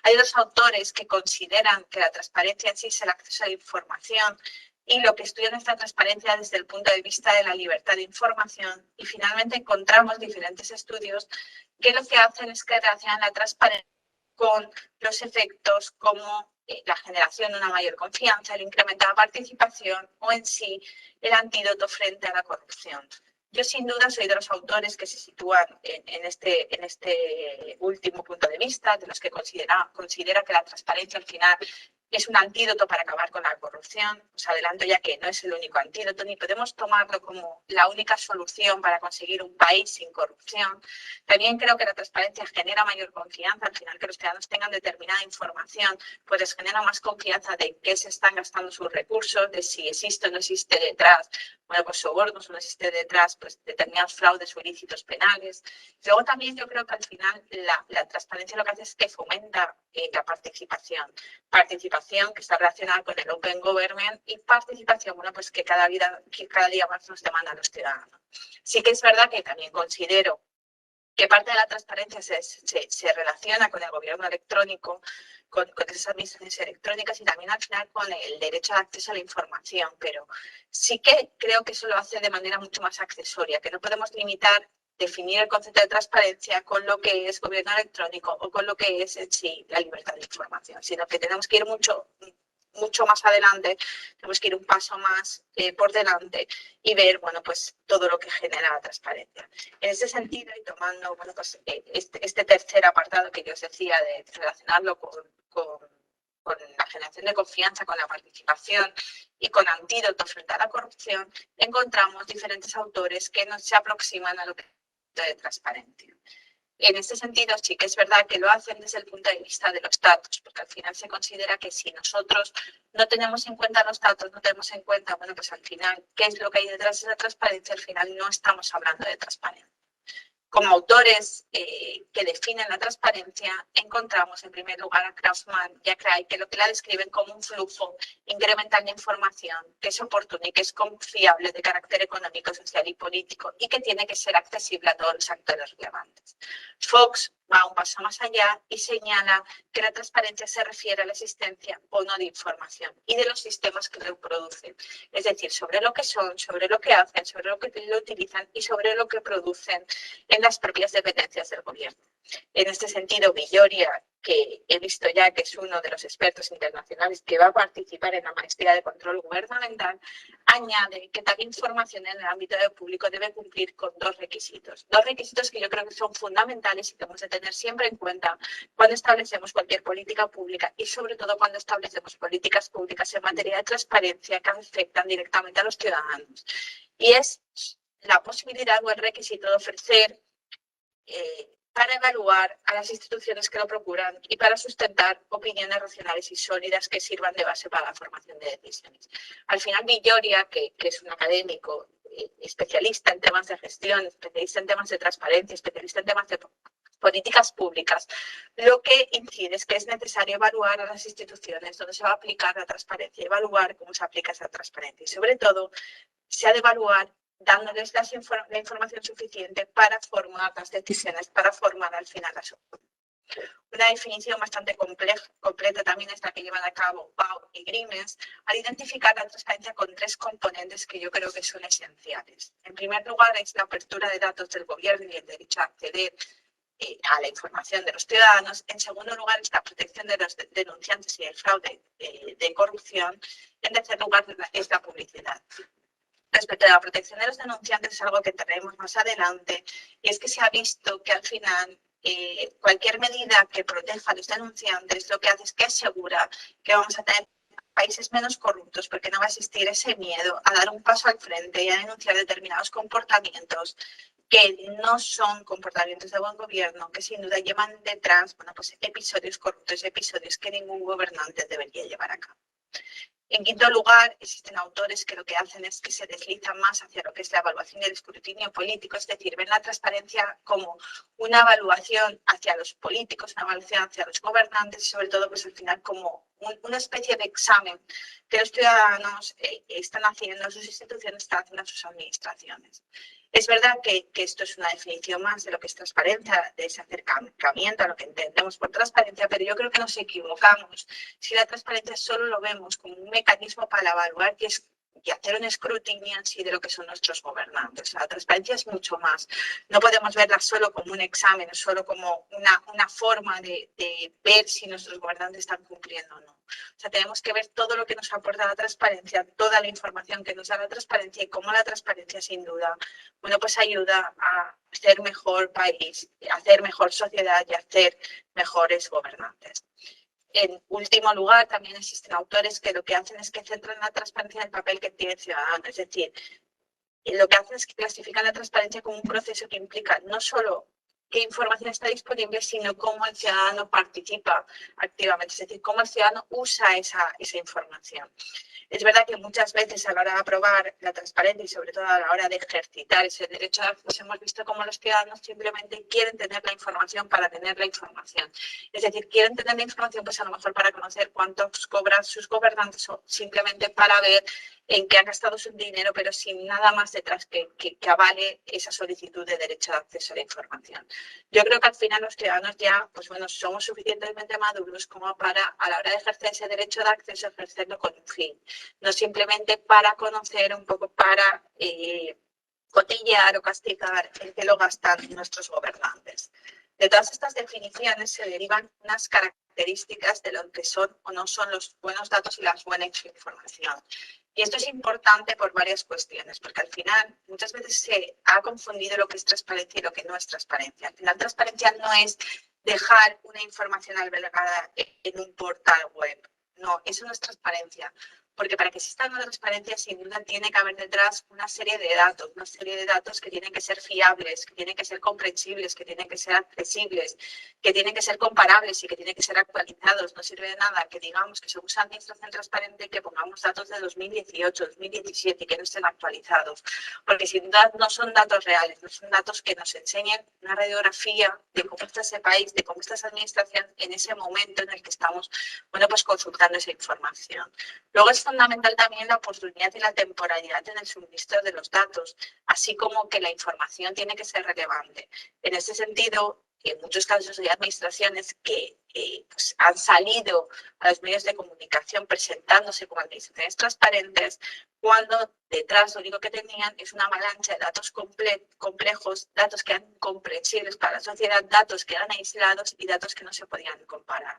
Hay otros autores que consideran que la transparencia en sí es el acceso a la información y lo que estudian esta transparencia desde el punto de vista de la libertad de información. Y finalmente encontramos diferentes estudios que lo que hacen es que relacionan la transparencia con los efectos como la generación de una mayor confianza, el incremento de la participación o en sí el antídoto frente a la corrupción. Yo sin duda soy de los autores que se sitúan en este último punto de vista, de los que considera que la transparencia al final es un antídoto para acabar con la corrupción. Os adelanto ya que no es el único antídoto, ni podemos tomarlo como la única solución para conseguir un país sin corrupción. También creo que la transparencia genera mayor confianza, al final que los ciudadanos tengan determinada información, pues les genera más confianza de qué se están gastando sus recursos, de si existe o no existe detrás, bueno, pues sobornos o no existe detrás, pues determinados fraudes o ilícitos penales. Luego también yo creo que al final la transparencia lo que hace es que fomenta la participación que está relacionada con el Open Government y participación, bueno, pues que cada día más nos demandan los ciudadanos. Sí que es verdad que también considero que parte de la transparencia se relaciona con el gobierno electrónico, con esas administraciones electrónicas y también al final con el derecho de acceso a la información, pero sí que creo que eso lo hace de manera mucho más accesoria, que no podemos limitar definir el concepto de transparencia con lo que es gobierno electrónico o con lo que es en sí la libertad de información, sino que tenemos que ir mucho más adelante, tenemos que ir un paso más por delante y ver, bueno, pues todo lo que genera la transparencia. En ese sentido, y tomando, bueno, pues este tercer apartado que yo os decía de relacionarlo con la generación de confianza, con la participación y con antídotos frente a la corrupción, encontramos diferentes autores que se aproximan a lo que de transparencia. En este sentido, sí que es verdad que lo hacen desde el punto de vista de los datos, porque al final se considera que si nosotros no tenemos en cuenta los datos, no tenemos en cuenta, bueno, pues al final, qué es lo que hay detrás de esa transparencia, al final no estamos hablando de transparencia. Como autores que definen la transparencia, encontramos en primer lugar a Krausman y a Craig, que lo que la describen como un flujo incremental de información que es oportuno y que es confiable de carácter económico, social y político y que tiene que ser accesible a todos los actores relevantes. Fox va un paso más allá y señala que la transparencia se refiere a la existencia o no de información y de los sistemas que lo producen, es decir, sobre lo que son, sobre lo que hacen, sobre lo que lo utilizan y sobre lo que producen en las propias dependencias del gobierno. En este sentido, Villoria, que he visto ya que es uno de los expertos internacionales que va a participar en la maestría de control gubernamental, añade que tal información en el ámbito público debe cumplir con dos requisitos que yo creo que son fundamentales y que debemos de tener siempre en cuenta cuando establecemos cualquier política pública y sobre todo cuando establecemos políticas públicas en materia de transparencia que afectan directamente a los ciudadanos. Y es la posibilidad o el requisito de ofrecer para evaluar a las instituciones que lo procuran y para sustentar opiniones racionales y sólidas que sirvan de base para la formación de decisiones. Al final, Villoria, que es un académico especialista en temas de gestión, especialista en temas de transparencia, especialista en temas de políticas públicas, lo que incide es que es necesario evaluar a las instituciones donde se va a aplicar la transparencia, evaluar cómo se aplica esa transparencia y, sobre todo, se ha de evaluar dándoles la información suficiente para formar las decisiones, para formar al final las opiniones. Una definición bastante completa también es la que llevan a cabo Pau y Grimes al identificar la transparencia con tres componentes que yo creo que son esenciales. En primer lugar, es la apertura de datos del gobierno y el derecho a acceder a la información de los ciudadanos. En segundo lugar, es la protección de los denunciantes y el fraude de corrupción. En tercer lugar, es la publicidad. Respecto a la protección de los denunciantes es algo que traemos más adelante y es que se ha visto que al final cualquier medida que proteja a los denunciantes lo que hace es que asegura que vamos a tener países menos corruptos porque no va a existir ese miedo a dar un paso al frente y a denunciar determinados comportamientos que no son comportamientos de buen gobierno, que sin duda llevan detrás, bueno, pues episodios corruptos, episodios que ningún gobernante debería llevar a cabo. En quinto lugar, existen autores que lo que hacen es que se deslizan más hacia lo que es la evaluación y el escrutinio político, es decir, ven la transparencia como una evaluación hacia los políticos, una evaluación hacia los gobernantes y sobre todo pues al final como una especie de examen que los ciudadanos están haciendo, sus instituciones están haciendo a sus administraciones. Es verdad que esto es una definición más de lo que es transparencia, de ese acercamiento a lo que entendemos por transparencia, pero yo creo que nos equivocamos si la transparencia solo lo vemos como un mecanismo para evaluar y hacer un escrutinio en sí de lo que son nuestros gobernantes. La transparencia es mucho más. No podemos verla solo como un examen, solo como una forma de ver si nuestros gobernantes están cumpliendo o no. O sea, tenemos que ver todo lo que nos aporta la transparencia, toda la información que nos da la transparencia y cómo la transparencia, sin duda, bueno, pues ayuda a hacer mejor país, a hacer mejor sociedad y a hacer mejores gobernantes. En último lugar, también existen autores que lo que hacen es que centran la transparencia en el papel que tiene el ciudadano. Es decir, lo que hacen es que clasifican la transparencia como un proceso que implica no solo qué información está disponible, sino cómo el ciudadano participa activamente, es decir, cómo el ciudadano usa esa información. Es verdad que muchas veces a la hora de aprobar la transparencia y sobre todo a la hora de ejercitar ese derecho de acceso hemos visto cómo los ciudadanos simplemente quieren tener la información para tener la información. Es decir, quieren tener la información pues a lo mejor para conocer cuántos cobran sus gobernantes o simplemente para ver en qué han gastado su dinero, pero sin nada más detrás que avale esa solicitud de derecho de acceso a la información. Yo creo que al final los ciudadanos ya, pues bueno, somos suficientemente maduros como para, a la hora de ejercer ese derecho de acceso, ejercerlo con un fin. No simplemente para conocer, un poco para cotillear o castigar el que lo gastan nuestros gobernantes. De todas estas definiciones se derivan unas características de lo que son o no son los buenos datos y la buena información. Y esto es importante por varias cuestiones, porque al final muchas veces se ha confundido lo que es transparencia y lo que no es transparencia. Al final transparencia no es dejar una información albergada en un portal web. No, eso no es transparencia. Porque para que exista una transparencia, sin duda, tiene que haber detrás una serie de datos que tienen que ser fiables, que tienen que ser comprensibles, que tienen que ser accesibles, que tienen que ser comparables y que tienen que ser actualizados. No sirve de nada que digamos que somos administración transparente y que pongamos datos de 2018, 2017 y que no estén actualizados. Porque sin duda no son datos reales, no son datos que nos enseñen una radiografía de cómo está ese país, de cómo está esa administración en ese momento en el que estamos, bueno, pues consultando esa información. Luego es fundamental también la oportunidad y la temporalidad en el suministro de los datos, así como que la información tiene que ser relevante. En ese sentido, en muchos casos hay administraciones que pues han salido a los medios de comunicación presentándose como administraciones transparentes, cuando detrás lo único que tenían es una avalancha de datos complejos, datos que eran incomprensibles para la sociedad, datos que eran aislados y datos que no se podían comparar.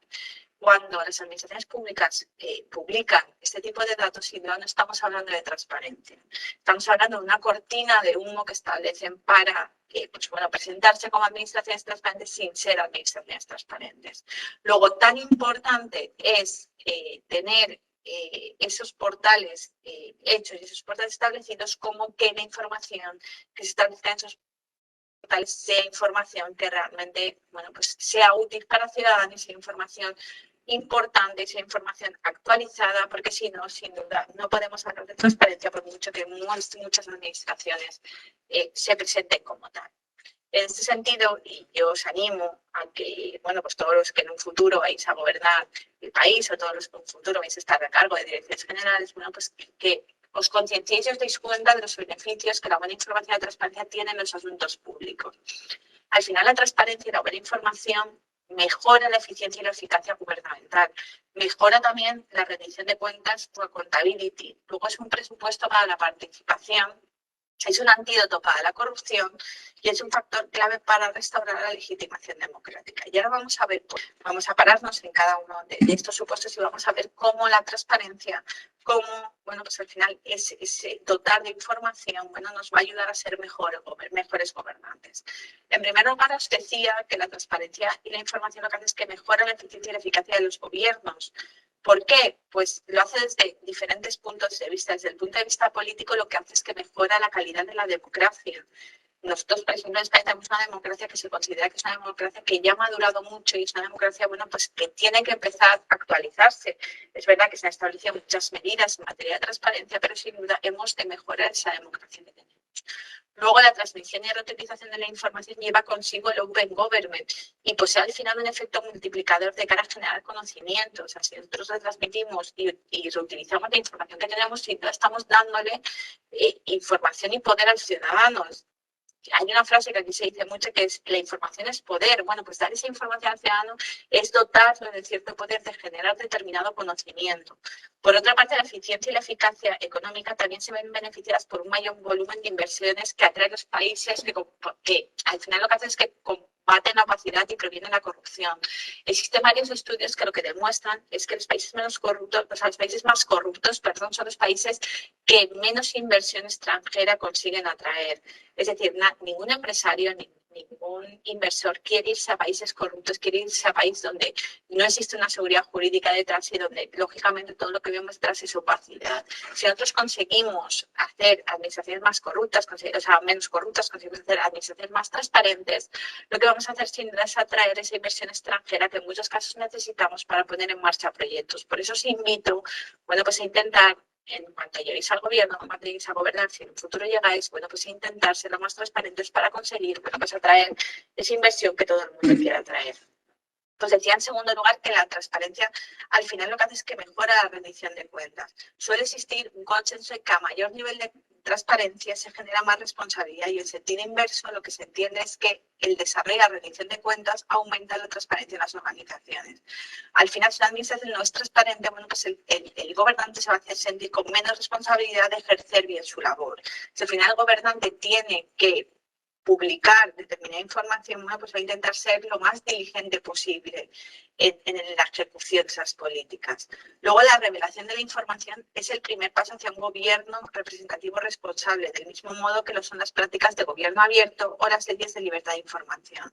Cuando las administraciones públicas publican este tipo de datos, sin duda no estamos hablando de transparencia. Estamos hablando de una cortina de humo que establecen para pues bueno, presentarse como administraciones transparentes sin ser administraciones transparentes. Luego, tan importante es tener esos portales hechos y esos portales establecidos como que la información que se establezca en esos portales sea información que realmente, bueno, pues sea útil para ciudadanos, sea información importante, esa información actualizada, porque si no, sin duda, no podemos hablar de transparencia por mucho que muchas administraciones se presenten como tal. En este sentido, y yo os animo a que, bueno, pues todos los que en un futuro vais a gobernar el país o todos los que en un futuro vais a estar a cargo de direcciones generales, bueno, pues que os concienciéis y os deis cuenta de los beneficios que la buena información y la transparencia tienen en los asuntos públicos. Al final, la transparencia y la buena información mejora la eficiencia y la eficacia gubernamental, mejora también la rendición de cuentas por accountability. Luego es un presupuesto para la participación, es un antídoto para la corrupción y es un factor clave para restaurar la legitimación democrática. Y ahora vamos a ver, pues, vamos a pararnos en cada uno de estos supuestos y vamos a ver cómo la transparencia, cómo, bueno, pues al final ese dotar de información, bueno, nos va a ayudar a ser mejores gobernantes. En primer lugar, os decía que la transparencia y la información lo que hace es que mejora la eficiencia y la eficacia de los gobiernos. ¿Por qué? Pues lo hace desde diferentes puntos de vista. Desde el punto de vista político, lo que hace es que mejora la calidad de la democracia. nosotros, por ejemplo, en España tenemos una democracia que se considera que es una democracia que ya ha madurado mucho y es una democracia, bueno, pues que tiene que empezar a actualizarse. Es verdad que se han establecido muchas medidas en materia de transparencia, pero sin duda hemos de mejorar esa democracia que tenemos. Luego, la transmisión y reutilización de la información lleva consigo el Open Government y posee al final un efecto multiplicador de cara a generar conocimiento. O sea, si nosotros retransmitimos y reutilizamos la información que tenemos, sin duda estamos dándole información y poder a los ciudadanos. Hay una frase que aquí se dice mucho que es la información es poder. Bueno, pues dar esa información al ciudadano es dotarlo de cierto poder de generar determinado conocimiento. Por otra parte, la eficiencia y la eficacia económica también se ven beneficiadas por un mayor volumen de inversiones que atraen los países que al final lo que hacen es que combaten la opacidad y previenen la corrupción. Existen varios estudios que lo que demuestran es que los países menos corruptos, o sea, los países más corruptos, perdón, son los países que menos inversión extranjera consiguen atraer. Es decir, ningún empresario, ningún inversor quiere irse a países corruptos, quiere irse a países donde no existe una seguridad jurídica detrás y donde, lógicamente, todo lo que vemos detrás es opacidad. Si nosotros conseguimos hacer administraciones más corruptas, o sea, menos corruptas, conseguimos hacer administraciones más transparentes, lo que vamos a hacer sin duda es atraer esa inversión extranjera que en muchos casos necesitamos para poner en marcha proyectos. Por eso os invito, bueno, pues a intentar, en cuanto lleguéis al gobierno, en cuanto lleguéis a gobernar, si en un futuro llegáis, bueno, pues intentar ser lo más transparentes para conseguir, bueno, pues atraer esa inversión que todo el mundo quiere atraer. Pues decía en segundo lugar que la transparencia al final lo que hace es que mejora la rendición de cuentas. Suele existir un consenso en que a mayor nivel de transparencia se genera más responsabilidad y en sentido inverso lo que se entiende es que el desarrollo y la rendición de cuentas aumenta la transparencia en las organizaciones. Al final, si la administración no es transparente, bueno, pues el gobernante se va a hacer sentir con menos responsabilidad de ejercer bien su labor. Si al final el gobernante tiene que publicar determinada información, bueno, pues va a intentar ser lo más diligente posible en la ejecución de esas políticas. Luego, la revelación de la información es el primer paso hacia un gobierno representativo responsable, del mismo modo que lo son las prácticas de gobierno abierto o las leyes de libertad de información.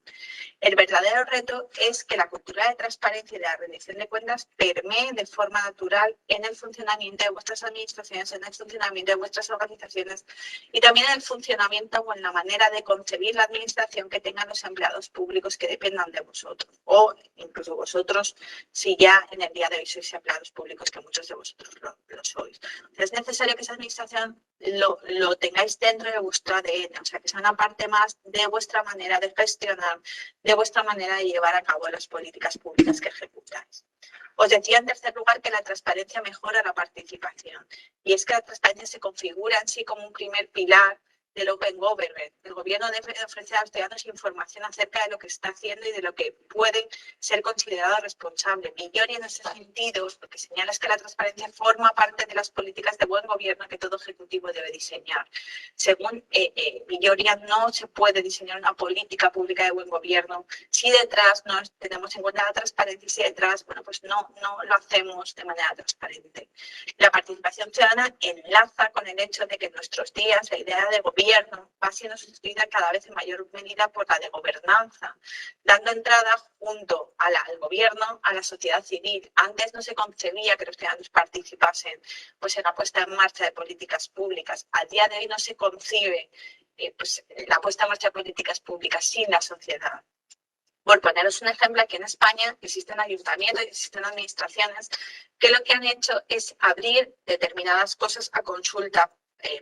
El verdadero reto es que la cultura de transparencia y de la rendición de cuentas permee de forma natural en el funcionamiento de vuestras administraciones, en el funcionamiento de vuestras organizaciones y también en el funcionamiento o en la manera de concebir la administración que tengan los empleados públicos que dependan de vosotros o incluso vosotros si ya en el día de hoy sois empleados públicos, que muchos de vosotros lo sois. Es necesario que esa administración lo tengáis dentro de vuestro ADN, o sea, que sea una parte más de vuestra manera de gestionar, de vuestra manera de llevar a cabo las políticas públicas que ejecutáis. Os decía en tercer lugar que la transparencia mejora la participación y es que la transparencia se configura en sí como un primer pilar del Open Government. El gobierno debe ofrecer a los ciudadanos información acerca de lo que está haciendo y de lo que pueden ser considerados responsables. Villori en ese sentido lo que señala es que la transparencia forma parte de las políticas de buen gobierno que todo ejecutivo debe diseñar. Según Villori, no se puede diseñar una política pública de buen gobierno si detrás no tenemos en cuenta la transparencia y si detrás, bueno, pues no lo hacemos de manera transparente. La participación ciudadana enlaza con el hecho de que en nuestros días la idea de gobierno va siendo sustituida cada vez en mayor medida por la de gobernanza, dando entrada junto al gobierno a la sociedad civil. Antes no se concebía que los ciudadanos participasen pues, en la puesta en marcha de políticas públicas. A día de hoy no se concibe pues, la puesta en marcha de políticas públicas sin la sociedad. Por poneros un ejemplo, aquí en España existen ayuntamientos y existen administraciones que lo que han hecho es abrir determinadas cosas a consulta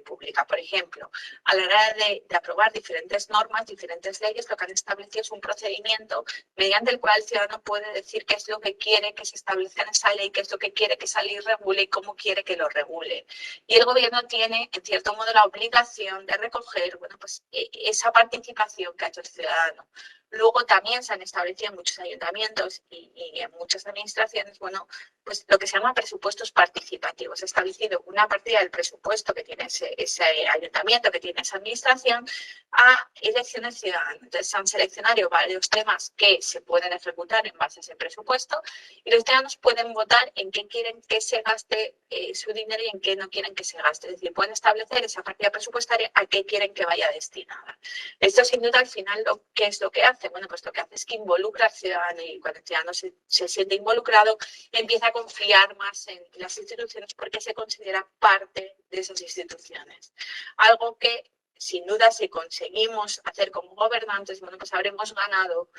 pública. Por ejemplo, a la hora de aprobar diferentes normas, diferentes leyes, lo que han establecido es un procedimiento mediante el cual el ciudadano puede decir qué es lo que quiere que se establezca en esa ley, qué es lo que quiere que esa ley regule y cómo quiere que lo regule. Y el gobierno tiene, en cierto modo, la obligación de recoger, bueno, pues, esa participación que ha hecho el ciudadano. Luego también se han establecido en muchos ayuntamientos y en muchas administraciones, bueno, pues lo que se llama presupuestos participativos. Se ha establecido una partida del presupuesto que tiene ese ayuntamiento, que tiene esa administración, a elecciones ciudadanas. Entonces se han seleccionado varios temas que se pueden ejecutar en base a ese presupuesto y los ciudadanos pueden votar en qué quieren que se gaste su dinero y en qué no quieren que se gaste. Es decir, pueden establecer esa partida presupuestaria a qué quieren que vaya destinada. Esto sin duda al final, ¿qué es lo que hace? Bueno, pues lo que hace es que involucra al ciudadano y cuando el ciudadano se siente involucrado, empieza a confiar más en las instituciones porque se considera parte de esas instituciones. Algo que sin duda, si conseguimos hacer como gobernantes, bueno, pues habremos ganado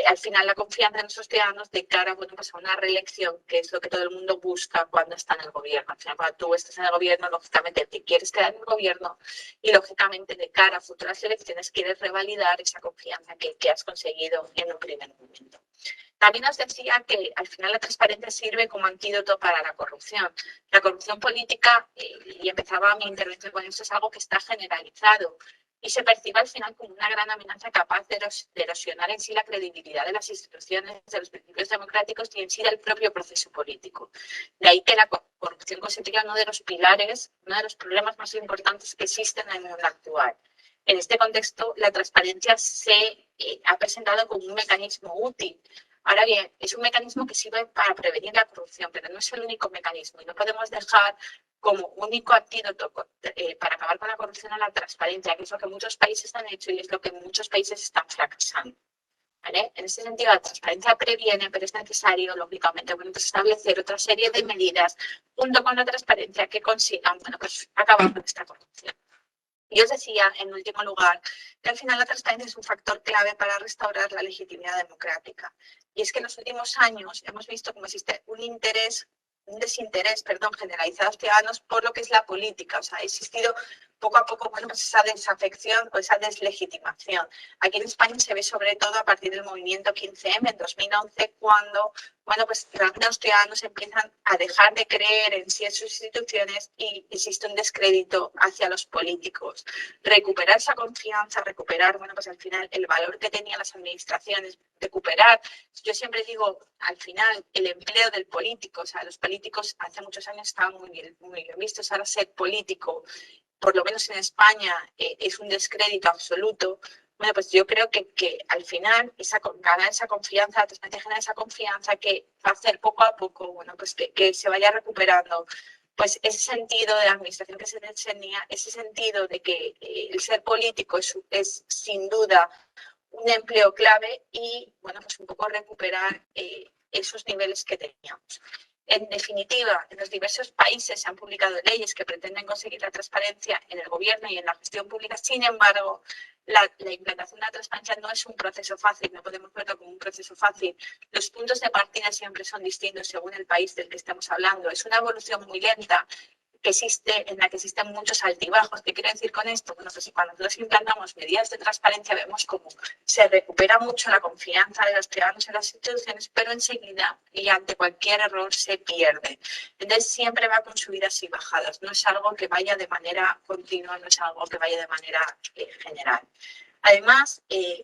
al final la confianza de nuestros ciudadanos de cara, bueno, pues a una reelección, que es lo que todo el mundo busca cuando está en el gobierno. Al final, cuando tú estás en el gobierno, lógicamente te quieres quedar en el gobierno y, lógicamente, de cara a futuras elecciones quieres revalidar esa confianza que has conseguido en un primer momento. También os decía que al final la transparencia sirve como antídoto para la corrupción. La corrupción política, y empezaba mi intervención con esto, es algo que está generalizado y se percibe al final como una gran amenaza capaz de erosionar en sí la credibilidad de las instituciones, de los principios democráticos y en sí del propio proceso político. De ahí que la corrupción constituye uno de los pilares, uno de los problemas más importantes que existen en el mundo actual. En este contexto, la transparencia se ha presentado como un mecanismo útil. Ahora bien, es un mecanismo que sirve para prevenir la corrupción, pero no es el único mecanismo y no podemos dejar como único antídoto para acabar con la corrupción a la transparencia, que es lo que muchos países han hecho y es lo que muchos países están fracasando. ¿Vale? En ese sentido, la transparencia previene, pero es necesario, lógicamente, bueno, pues establecer otra serie de medidas junto con la transparencia que consigan, bueno, pues acabar con esta corrupción. Y os decía, en último lugar, que al final la transparencia es un factor clave para restaurar la legitimidad democrática. Y es que en los últimos años hemos visto cómo existe un desinterés generalizado de los ciudadanos por lo que es la política. O sea, ha existido poco a poco, bueno, pues esa desafección o esa deslegitimación. Aquí en España se ve sobre todo a partir del movimiento 15M en 2011, cuando, bueno, pues realmente los ciudadanos empiezan a dejar de creer en sí en sus instituciones y existe un descrédito hacia los políticos. Recuperar esa confianza, recuperar, bueno, pues al final el valor que tenían las administraciones, recuperar, yo siempre digo, al final, el empleo del político. O sea, los políticos hace muchos años estaban muy bien vistos, ahora ser político, por lo menos en España, es un descrédito absoluto. Bueno, pues yo creo que al final ganar esa confianza, la transparencia genera esa confianza que va a hacer poco a poco, bueno, pues que se vaya recuperando pues ese sentido de la administración que se tenía, ese sentido de que el ser político es sin duda un empleo clave y, bueno, pues un poco recuperar esos niveles que teníamos. En definitiva, en los diversos países se han publicado leyes que pretenden conseguir la transparencia en el gobierno y en la gestión pública. Sin embargo, la implantación de la transparencia no es un proceso fácil, no podemos verlo como un proceso fácil. Los puntos de partida siempre son distintos según el país del que estamos hablando. Es una evolución muy lenta en la que existen muchos altibajos. ¿Qué quiero decir con esto? Bueno, pues cuando nosotros implantamos medidas de transparencia vemos cómo se recupera mucho la confianza de los ciudadanos en las instituciones, pero enseguida y ante cualquier error se pierde. Entonces siempre va con subidas y bajadas. No es algo que vaya de manera continua, no es algo que vaya de manera general. Además,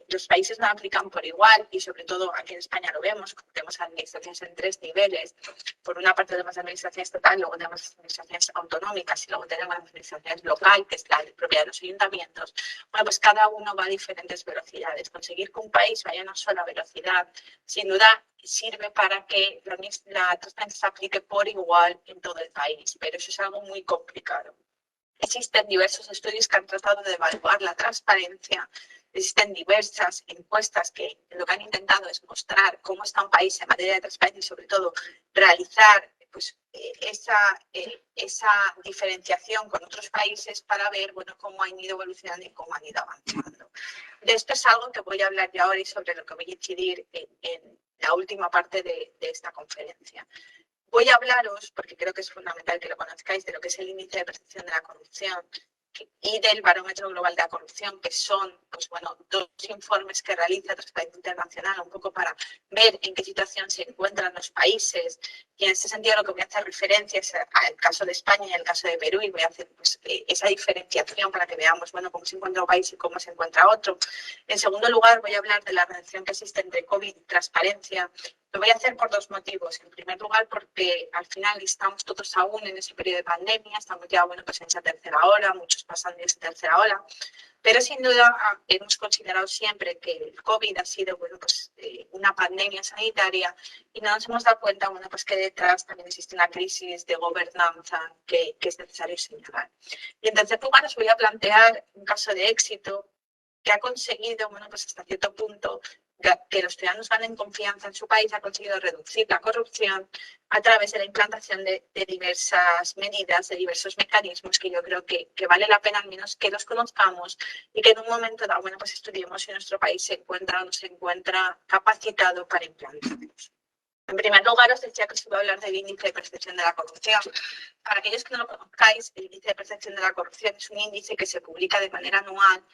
los países no aplican por igual y sobre todo aquí en España lo vemos, tenemos administraciones en 3 niveles. Por una parte tenemos administración estatal, luego tenemos administraciones autonómicas y luego tenemos administraciones locales, que es la propia de los ayuntamientos. Bueno, pues cada uno va a diferentes velocidades. Conseguir que un país vaya a una sola velocidad, sin duda, sirve para que la transparencia se aplique por igual en todo el país, pero eso es algo muy complicado. Existen diversos estudios que han tratado de evaluar la transparencia. Existen diversas encuestas que lo que han intentado es mostrar cómo está un país en materia de transparencia y, sobre todo, realizar pues, esa diferenciación con otros países para ver, bueno, cómo han ido evolucionando y cómo han ido avanzando. De esto es algo que voy a hablar ya ahora y sobre lo que voy a incidir en la última parte de esta conferencia. Voy a hablaros, porque creo que es fundamental que lo conozcáis, de lo que es el índice de percepción de la corrupción y del barómetro global de la corrupción, que son, pues bueno, 2 informes que realiza Transparencia Internacional, un poco para ver en qué situación se encuentran los países. Y en este sentido lo que voy a hacer referencia es al caso de España y al caso de Perú, y voy a hacer pues, esa diferenciación para que veamos, bueno, cómo se encuentra un país y cómo se encuentra otro. En segundo lugar, voy a hablar de la relación que existe entre COVID y transparencia. Lo voy a hacer por 2 motivos. En primer lugar, porque al final estamos todos aún en ese periodo de pandemia, estamos ya, bueno, pues en esa tercera ola, muchos pasan de esa tercera ola, pero sin duda hemos considerado siempre que el COVID ha sido, bueno, pues una pandemia sanitaria y no nos hemos dado cuenta, bueno, pues que detrás también existe una crisis de gobernanza que es necesario señalar. Y en tercer lugar, os voy a plantear un caso de éxito que ha conseguido, bueno, pues hasta cierto punto que los ciudadanos ganen confianza en su país, ha conseguido reducir la corrupción a través de la implantación de diversas medidas, de diversos mecanismos que yo creo que vale la pena al menos que los conozcamos y que en un momento dado, bueno, pues estudiemos si nuestro país se encuentra o no se encuentra capacitado para implantarlos. En primer lugar, os decía que os iba a hablar del índice de percepción de la corrupción. Para aquellos que no lo conozcáis, el índice de percepción de la corrupción es un índice que se publica de manera anual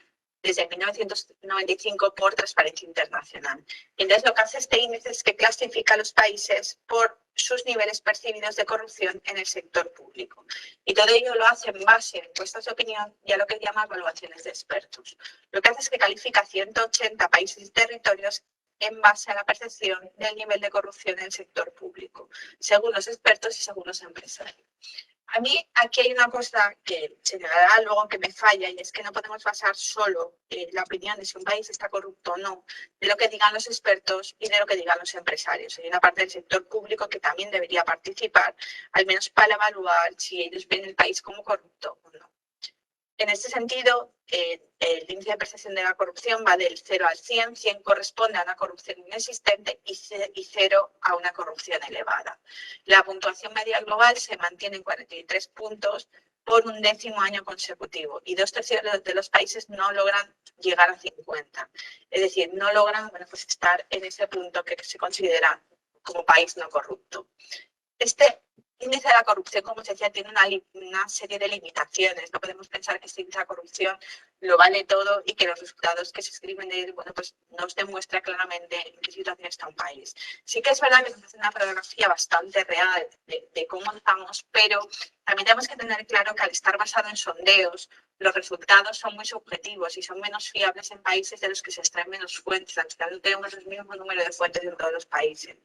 desde 1995 por Transparencia Internacional. Y entonces lo que hace este índice es que clasifica a los países por sus niveles percibidos de corrupción en el sector público. Y todo ello lo hace en base a encuestas de opinión y a lo que llama evaluaciones de expertos. Lo que hace es que califica 180 países y territorios en base a la percepción del nivel de corrupción en el sector público, según los expertos y según los empresarios. A mí aquí hay una cosa que se señalará luego que me falla, y es que no podemos basar solo la opinión de si un país está corrupto o no, de lo que digan los expertos y de lo que digan los empresarios. Hay una parte del sector público que también debería participar, al menos para evaluar si ellos ven el país como corrupto o no. En este sentido, el índice de percepción de la corrupción va del 0 al 100. 100 corresponde a una corrupción inexistente y 0 a una corrupción elevada. La puntuación media global se mantiene en 43 puntos por un 10º año consecutivo y 2/3 de los países no logran llegar a 50. Es decir, no logran pues estar en ese punto que se considera como país no corrupto. Este índice de la corrupción, como se decía, tiene una serie de limitaciones. No podemos pensar que este índice de la corrupción lo vale todo y que los resultados que se escriben de él, pues nos demuestra claramente en qué situación está un país. Sí que es verdad que se hace una radiografía bastante real de cómo estamos, pero también tenemos que tener claro que al estar basado en sondeos, los resultados son muy subjetivos y son menos fiables en países de los que se extraen menos fuentes. Al final no tenemos el mismo número de fuentes en todos los países.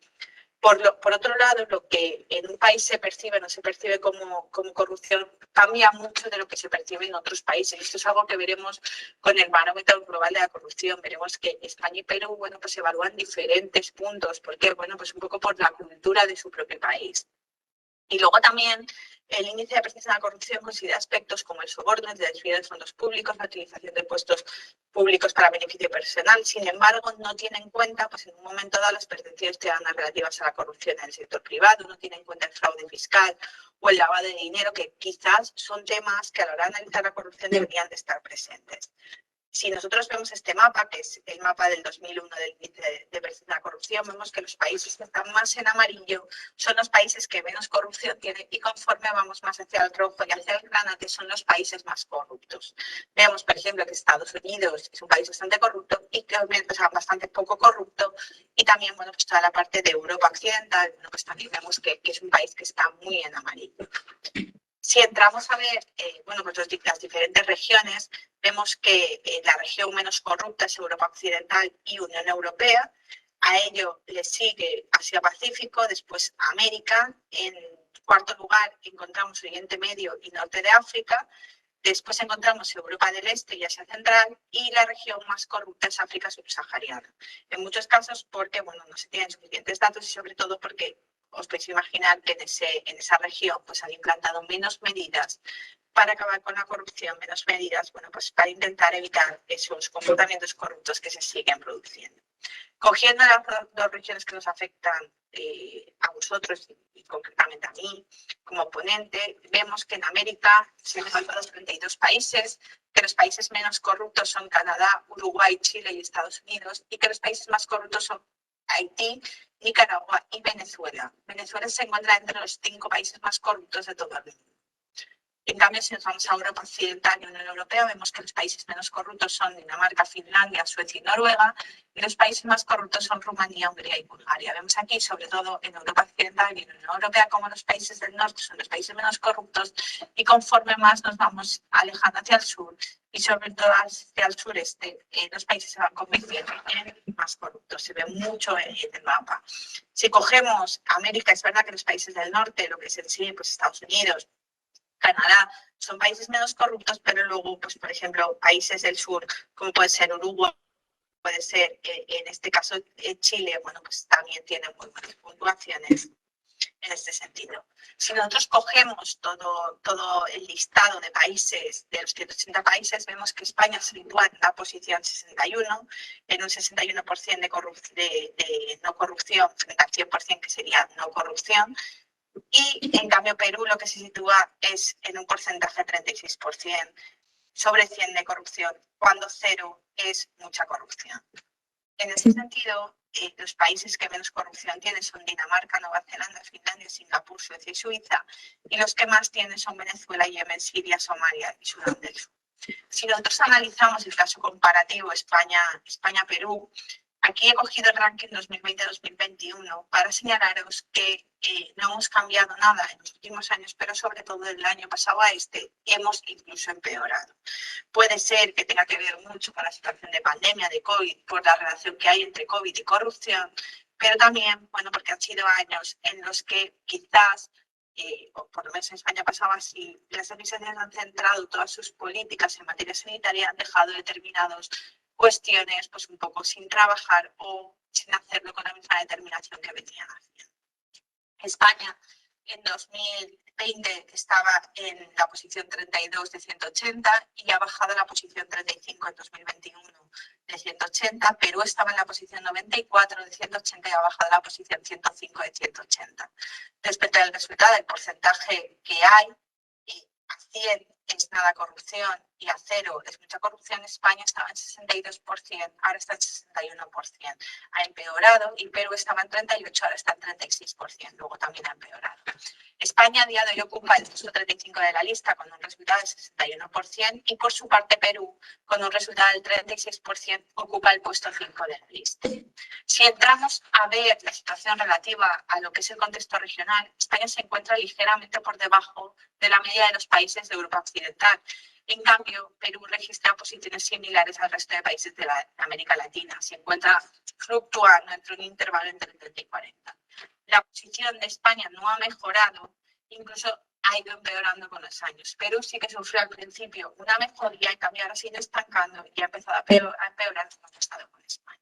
Por otro lado, lo que en un país se percibe o no se percibe como corrupción cambia mucho de lo que se percibe en otros países. Esto es algo que veremos con el barómetro global de la corrupción. Veremos que España y Perú, pues evalúan diferentes puntos. ¿Por qué? Pues un poco por la cultura de su propio país. Y luego también el índice de percepción de la corrupción considera aspectos como el soborno, el desvío de fondos públicos, la utilización de puestos públicos para beneficio personal. Sin embargo, no tiene en cuenta, pues en un momento dado, las percepciones ciudadanas relativas a la corrupción en el sector privado, no tiene en cuenta el fraude fiscal o el lavado de dinero, que quizás son temas que a la hora de analizar la corrupción deberían de estar presentes. Si nosotros vemos este mapa, que es el mapa del 2001 del índice de percepción de la corrupción, vemos que los países que están más en amarillo son los países que menos corrupción tienen y conforme vamos más hacia el rojo y hacia el granate son los países más corruptos. Vemos, por ejemplo, que Estados Unidos es un país bastante corrupto y que es bastante poco corrupto, y también, pues toda la parte de Europa Occidental, pues también vemos que es un país que está muy en amarillo. Si entramos a ver pues las diferentes regiones, vemos que la región menos corrupta es Europa Occidental y Unión Europea. A ello le sigue Asia-Pacífico, después América. En cuarto lugar encontramos Oriente Medio y Norte de África. Después encontramos Europa del Este y Asia Central, y la región más corrupta es África subsahariana. En muchos casos porque no se tienen suficientes datos y sobre todo porque os podéis imaginar que en esa región pues han implantado menos medidas para acabar con la corrupción, menos medidas pues para intentar evitar esos comportamientos corruptos que se siguen produciendo. Cogiendo las dos regiones que nos afectan a vosotros y concretamente a mí como ponente, vemos que en América se han evaluado 32 países, que los países menos corruptos son Canadá, Uruguay, Chile y Estados Unidos, y que los países más corruptos son Haití, Nicaragua y Venezuela. Venezuela se encuentra entre los 5 países más corruptos de todo el mundo. En cambio, si nos vamos a Europa Occidental y Unión Europea, vemos que los países menos corruptos son Dinamarca, Finlandia, Suecia y Noruega, y los países más corruptos son Rumanía, Hungría y Bulgaria. Vemos aquí, sobre todo en Europa Occidental y en Unión Europea, como los países del norte son los países menos corruptos, y conforme más nos vamos alejando hacia el sur, y sobre todo hacia el sureste, los países se van convirtiendo en más corruptos. Se ve mucho en el mapa. Si cogemos América, es verdad que los países del norte, lo que es en sí, pues Estados Unidos, Canadá, son países menos corruptos, pero luego, pues por ejemplo, países del sur, como puede ser Uruguay, puede ser, en este caso, Chile, pues también tiene muy buenas puntuaciones en este sentido. Si nosotros cogemos todo el listado de países, de los 180 países, vemos que España se sitúa en la posición 61, en un 61% de no corrupción frente al 100% que sería no corrupción. Y en cambio Perú lo que se sitúa es en un porcentaje de 36% sobre 100 de corrupción, cuando 0 es mucha corrupción. En ese sentido, los países que menos corrupción tienen son Dinamarca, Nueva Zelanda, Finlandia, Singapur, Suecia y Suiza, y los que más tienen son Venezuela, Yemen, Siria, Somalia y Sudán del Sur. Si nosotros analizamos el caso comparativo España-Perú, aquí he cogido el ranking 2020-2021 para señalaros que no hemos cambiado nada en los últimos años, pero sobre todo del año pasado a este hemos incluso empeorado. Puede ser que tenga que ver mucho con la situación de pandemia, de COVID, por la relación que hay entre COVID y corrupción, pero también, bueno, porque han sido años en los que quizás, o por lo menos en España pasaba así, las administraciones han centrado todas sus políticas en materia sanitaria, han dejado determinadas cuestiones pues un poco sin trabajar o sin hacerlo con la misma determinación que venían haciendo. España en 2020 estaba en la posición 32 de 180 y ha bajado a la posición 35 en 2021 de 180. Perú estaba en la posición 94 de 180 y ha bajado a la posición 105 de 180. Respecto al resultado, el porcentaje que hay, a 100 es nada corrupción y a 0 es mucha corrupción, España estaba en 62%, ahora está en 61%. Ha empeorado y Perú estaba en 38%, ahora está en 36%, luego también ha empeorado. España a día de hoy ocupa el puesto 35 de la lista con un resultado del 61% y por su parte Perú, con un resultado del 36%, ocupa el puesto 5 de la lista. Si entramos a ver la situación relativa a lo que es el contexto regional, España se encuentra ligeramente por debajo de la media de los países de Europa Occidental. En cambio, Perú registra posiciones similares al resto de países de América Latina. Se encuentra fluctuando entre un intervalo entre 30 y 40. La posición de España no ha mejorado, incluso ha ido empeorando con los años. Perú sí que sufrió al principio una mejoría, en cambio ahora se ha ido estancando y ha empezado a empeorar como ha estado con España.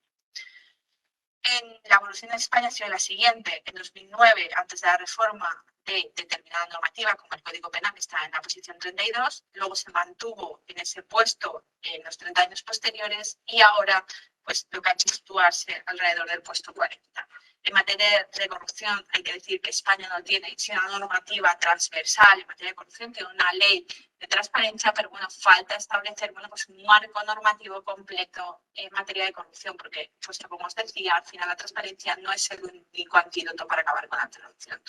La evolución de España ha sido la siguiente. En 2009, antes de la reforma de determinada normativa, como el Código Penal, estaba en la posición 32, luego se mantuvo en ese puesto en los 30 años posteriores y ahora pues toca situarse alrededor del puesto 40. En materia de corrupción hay que decir que España no tiene una normativa transversal en materia de corrupción, tiene una ley de transparencia, pero bueno, falta establecer pues un marco normativo completo en materia de corrupción, porque, pues como os decía, al final la transparencia no es el único antídoto para acabar con la corrupción.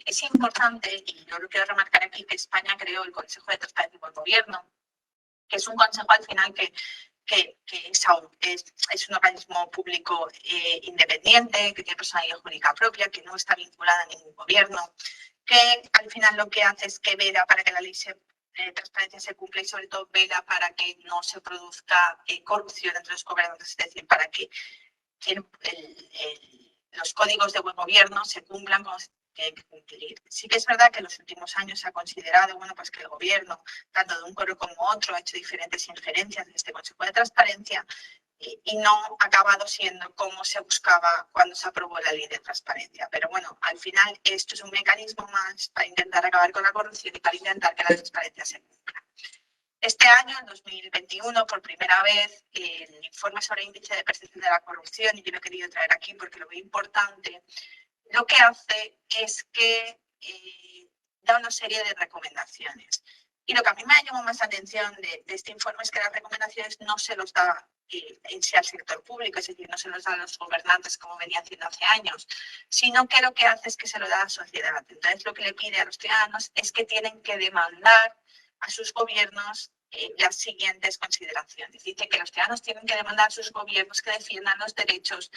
Es importante, y yo lo quiero remarcar aquí, que España creó el Consejo de Transparencia y Buen Gobierno, que es un consejo al final que es un organismo público independiente, que tiene personalidad jurídica propia, que no está vinculada a ningún gobierno, que al final lo que hace es que vela para que la ley de transparencia se cumpla y sobre todo vela para que no se produzca corrupción entre los gobernantes, es decir, para que los códigos de buen gobierno se cumplan como que hay que cumplir. Sí que es verdad que en los últimos años se ha considerado pues que el gobierno, tanto de un coro como otro, ha hecho diferentes injerencias en este Consejo de Transparencia y no ha acabado siendo como se buscaba cuando se aprobó la ley de transparencia. Pero bueno, al final esto es un mecanismo más para intentar acabar con la corrupción y para intentar que la transparencia se cumpla. Este año, en 2021, por primera vez, el informe sobre el índice de percepción de la corrupción, y yo lo he querido traer aquí porque lo veo importante, lo que hace es que da una serie de recomendaciones. Y lo que a mí me ha llamado más la atención de este informe es que las recomendaciones no se los da en sí al sector público, es decir, no se los da a los gobernantes como venía haciendo hace años, sino que lo que hace es que se lo da a la sociedad. Entonces, lo que le pide a los ciudadanos es que tienen que demandar a sus gobiernos las siguientes consideraciones. Dice que los ciudadanos tienen que demandar a sus gobiernos que defiendan los derechos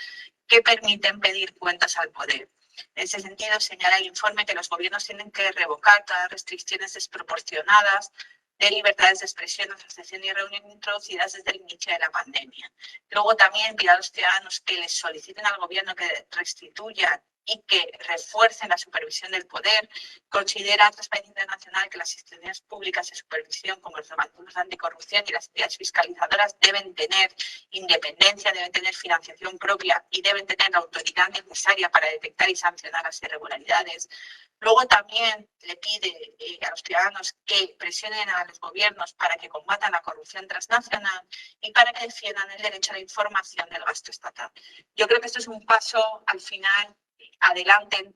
que permiten pedir cuentas al poder. En ese sentido, señala el informe que los gobiernos tienen que revocar todas las restricciones desproporcionadas de libertades de expresión, asociación y reunión introducidas desde el inicio de la pandemia. Luego también pide a los ciudadanos que les soliciten al gobierno que restituya y que refuercen la supervisión del poder. Considera Transparencia Internacional que las instituciones públicas de supervisión, como los organismos de anticorrupción y las entidades fiscalizadoras, deben tener independencia, deben tener financiación propia y deben tener la autoridad necesaria para detectar y sancionar las irregularidades. Luego también le pide a los ciudadanos que presionen a los gobiernos para que combatan la corrupción transnacional y para que defiendan el derecho a la información del gasto estatal. Yo creo que esto es un paso al final adelante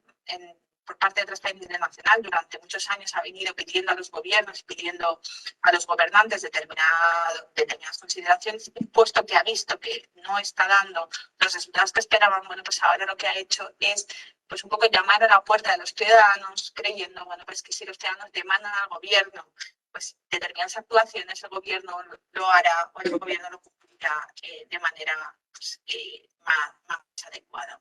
por parte de Transparencia Internacional. Durante muchos años ha venido pidiendo a los gobiernos, pidiendo a los gobernantes determinadas consideraciones, puesto que ha visto que no está dando los resultados que esperaban. Bueno, pues ahora lo que ha hecho es pues un poco llamar a la puerta de los ciudadanos, creyendo, bueno, pues que si los ciudadanos demandan al gobierno pues determinadas actuaciones, el gobierno lo hará o el gobierno lo cumplirá de manera pues, más adecuada.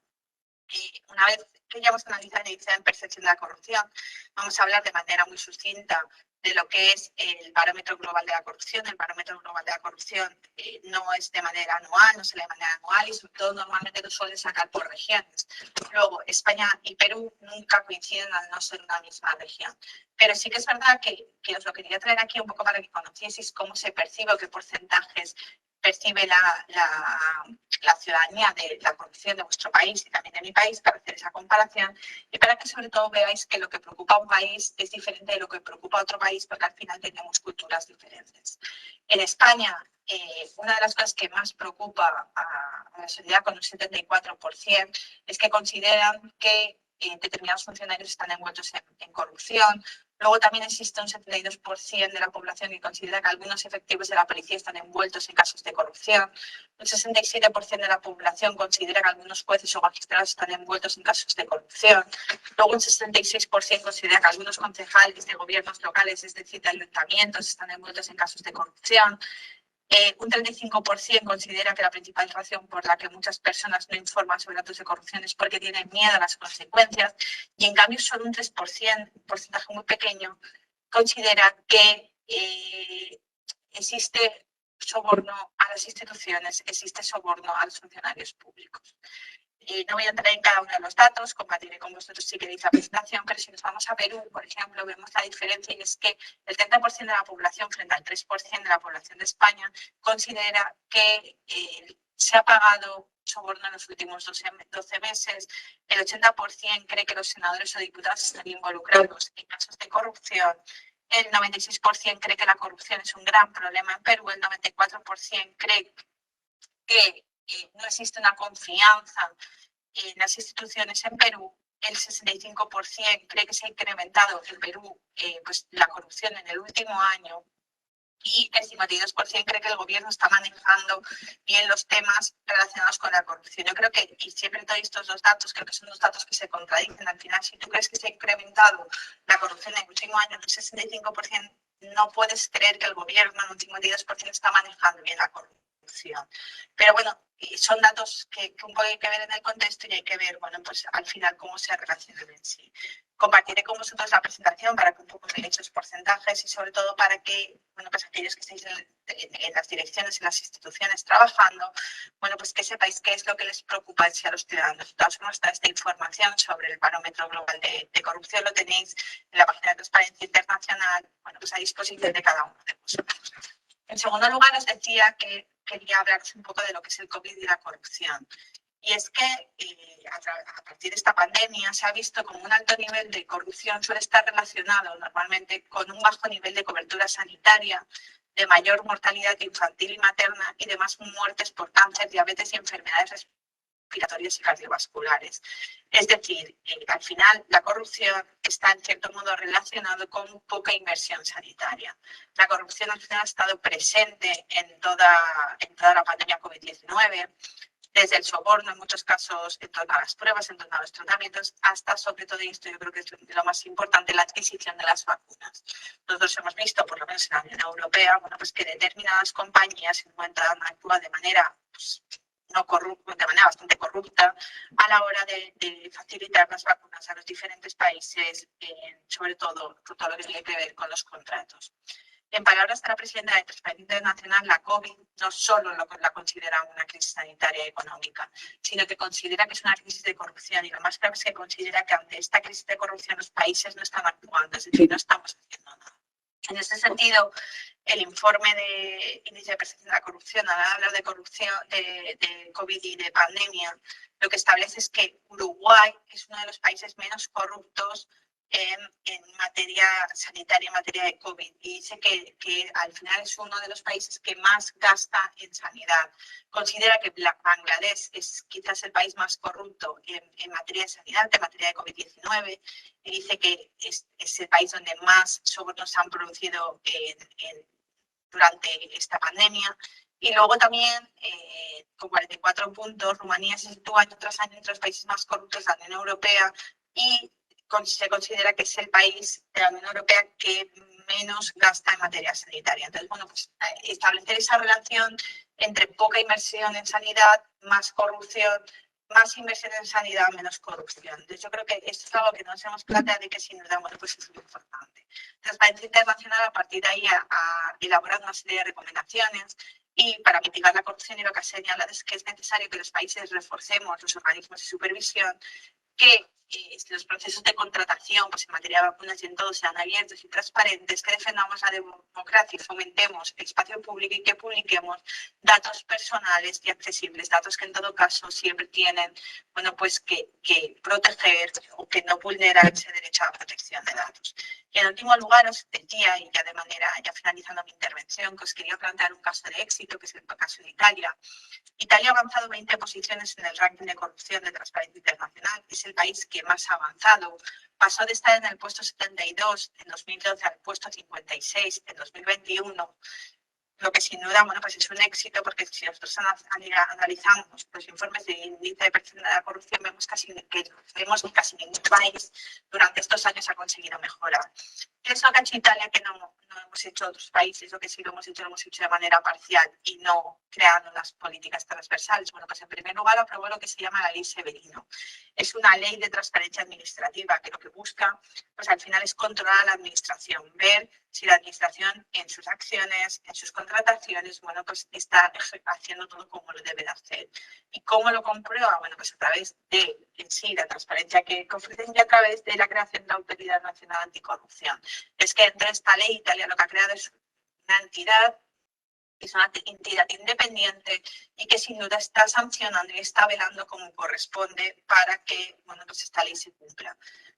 Una vez que ya hemos analizado la edición en percepción de la corrupción, vamos a hablar de manera muy sucinta de lo que es el parámetro global de la corrupción. El parámetro global de la corrupción no es de manera anual, no se lee de manera anual y sobre todo normalmente lo suelen sacar por regiones. Luego, España y Perú nunca coinciden al no ser una misma región. Pero sí que es verdad que os lo quería traer aquí un poco para que conocieseis cómo se percibe o qué porcentajes percibe la ciudadanía de la corrupción de vuestro país y también de mi país, para hacer esa comparación y para que sobre todo veáis que lo que preocupa a un país es diferente de lo que preocupa a otro país, porque al final tenemos culturas diferentes. En España, una de las cosas que más preocupa a la sociedad, con un 74%, es que consideran que determinados funcionarios están envueltos en corrupción. Luego también existe un 72% de la población que considera que algunos efectivos de la policía están envueltos en casos de corrupción. Un 67% de la población considera que algunos jueces o magistrados están envueltos en casos de corrupción. Luego un 66% considera que algunos concejales de gobiernos locales, es decir, de ayuntamientos, están envueltos en casos de corrupción. Un 35% considera que la principal razón por la que muchas personas no informan sobre datos de corrupción es porque tienen miedo a las consecuencias, y en cambio solo un 3%, un porcentaje muy pequeño, considera que existe soborno a las instituciones, existe soborno a los funcionarios públicos. No voy a entrar en cada uno de los datos, compartiré con vosotros si queréis la presentación, pero si nos vamos a Perú, por ejemplo, vemos la diferencia, y es que el 30% de la población frente al 3% de la población de España considera que se ha pagado soborno en los últimos 12 meses, el 80% cree que los senadores o diputados están involucrados en casos de corrupción, el 96% cree que la corrupción es un gran problema en Perú, el 94% cree que no existe una confianza en las instituciones en Perú, el 65% cree que se ha incrementado en Perú pues, la corrupción en el último año, y el 52% cree que el gobierno está manejando bien los temas relacionados con la corrupción. Yo creo que, y siempre doy estos dos datos, creo que son dos datos que se contradicen. Al final, si tú crees que se ha incrementado la corrupción en el último año en un 65%, no puedes creer que el gobierno en un 52% está manejando bien la corrupción. Pero bueno, son datos que un poco hay que ver en el contexto y hay que ver, bueno, pues al final cómo se relacionan en sí. Compartiré con vosotros la presentación para que un poco veáis los porcentajes y sobre todo para que, bueno, pues aquellos que estéis en las direcciones, en las instituciones trabajando, bueno, pues que sepáis qué es lo que les preocupa a los ciudadanos. De todas formas, toda esta información sobre el parámetro global de corrupción lo tenéis en la página de Transparencia Internacional, bueno, pues a disposición de cada uno de vosotros. En segundo lugar, os decía que quería hablaros un poco de lo que es el COVID y la corrupción. Y es que a partir de esta pandemia se ha visto como un alto nivel de corrupción suele estar relacionado normalmente con un bajo nivel de cobertura sanitaria, de mayor mortalidad infantil y materna y de más muertes por cáncer, diabetes y enfermedades respiratorias y cardiovasculares. Es decir, al final la corrupción está en cierto modo relacionado con poca inversión sanitaria. La corrupción al final ha estado presente en toda la pandemia COVID-19, desde el soborno en muchos casos en torno a las pruebas, en torno a los tratamientos, hasta sobre todo, y esto yo creo que es lo más importante, la adquisición de las vacunas. Nosotros hemos visto, por lo menos en la Unión Europea, bueno, pues que determinadas compañías se encuentran actuando de manera pues, no corrupta, de manera bastante corrupta a la hora de facilitar las vacunas a los diferentes países, sobre todo lo que tiene que ver con los contratos. En palabras de la presidenta de Transparencia Internacional, la COVID no solo la considera una crisis sanitaria y económica, sino que considera que es una crisis de corrupción, y lo más grave es que considera que ante esta crisis de corrupción los países no están actuando, es decir, no estamos haciendo nada. En este sentido, el informe de índice de percepción de la corrupción, al hablar de corrupción, de COVID y de pandemia, lo que establece es que Uruguay es uno de los países menos corruptos en materia sanitaria, en materia de COVID. Y dice que al final es uno de los países que más gasta en sanidad. Considera que Bangladesh es quizás el país más corrupto en materia de sanidad, en materia de COVID-19. Y dice que es el país donde más sobornos se han producido durante esta pandemia. Y luego también, con 44 puntos, Rumanía se sitúa año tras año entre los países más corruptos de la Unión Europea y se considera que es el país de la Unión Europea que menos gasta en materia sanitaria. Entonces, bueno, pues establecer esa relación entre poca inversión en sanidad, más corrupción, más inversión en sanidad, menos corrupción. Entonces, yo creo que esto es algo que nos hemos planteado y que sin duda, bueno, pues es muy importante. Transparencia Internacional, a partir de ahí, ha elaborado una serie de recomendaciones y para mitigar la corrupción, y lo que ha señalado es que es necesario que los países reforcemos los organismos de supervisión, que los procesos de contratación pues en materia de vacunas y en todo sean abiertos y transparentes, que defendamos la democracia y fomentemos el espacio público y que publiquemos datos personales y accesibles, datos que en todo caso siempre tienen, bueno, pues que proteger o que no vulnerar ese derecho a la protección de datos. Y en último lugar, os decía, y ya de manera, ya finalizando mi intervención, que os quería plantear un caso de éxito, que es el caso de Italia. Italia ha avanzado 20 posiciones en el ranking de corrupción de Transparencia Internacional. Es el país que más ha avanzado. Pasó de estar en el puesto 72 en 2012 al puesto 56 en 2021. Lo que sin duda, bueno, pues es un éxito, porque si nosotros analizamos los informes de índice de percepción de la corrupción, vemos que casi ningún país durante estos años ha conseguido mejorar. ¿Qué es lo que ha hecho Italia que no hemos hecho otros países? Lo que sí lo hemos hecho de manera parcial y no creando unas políticas transversales. Bueno, pues en primer lugar aprobó lo que se llama la Ley Severino. Es una ley de transparencia administrativa que lo que busca, pues al final es controlar a la administración, ver si la administración en sus acciones, en sus contrataciones, bueno, pues está haciendo todo como lo debe de hacer. ¿Y cómo lo comprueba? Bueno, pues a través de, en sí, la transparencia que ofrecen y a través de la creación de la Autoridad Nacional Anticorrupción. Es que entre esta ley, Italia lo que ha creado es una entidad, que es una entidad independiente y que sin duda está sancionando y está velando como corresponde para que, bueno, pues esta ley se cumpla.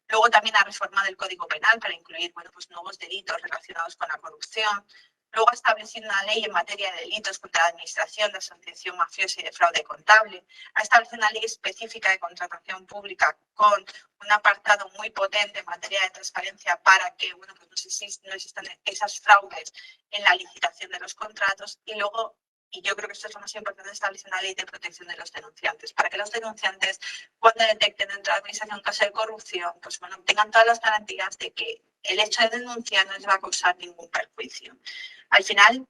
Luego también ha reformado el Código Penal para incluir, bueno, pues nuevos delitos relacionados con la corrupción. Luego ha establecido una ley en materia de delitos contra la administración, de asociación mafiosa y de fraude contable. Ha establecido una ley específica de contratación pública con un apartado muy potente en materia de transparencia para que, bueno, pues no existan esas fraudes en la licitación de los contratos. Y luego, y yo creo que esto es lo más importante, establece una ley de protección de los denunciantes, para que los denunciantes, cuando detecten dentro de la administración un caso de corrupción, pues bueno, tengan todas las garantías de que el hecho de denunciar no les va a causar ningún perjuicio. Al final,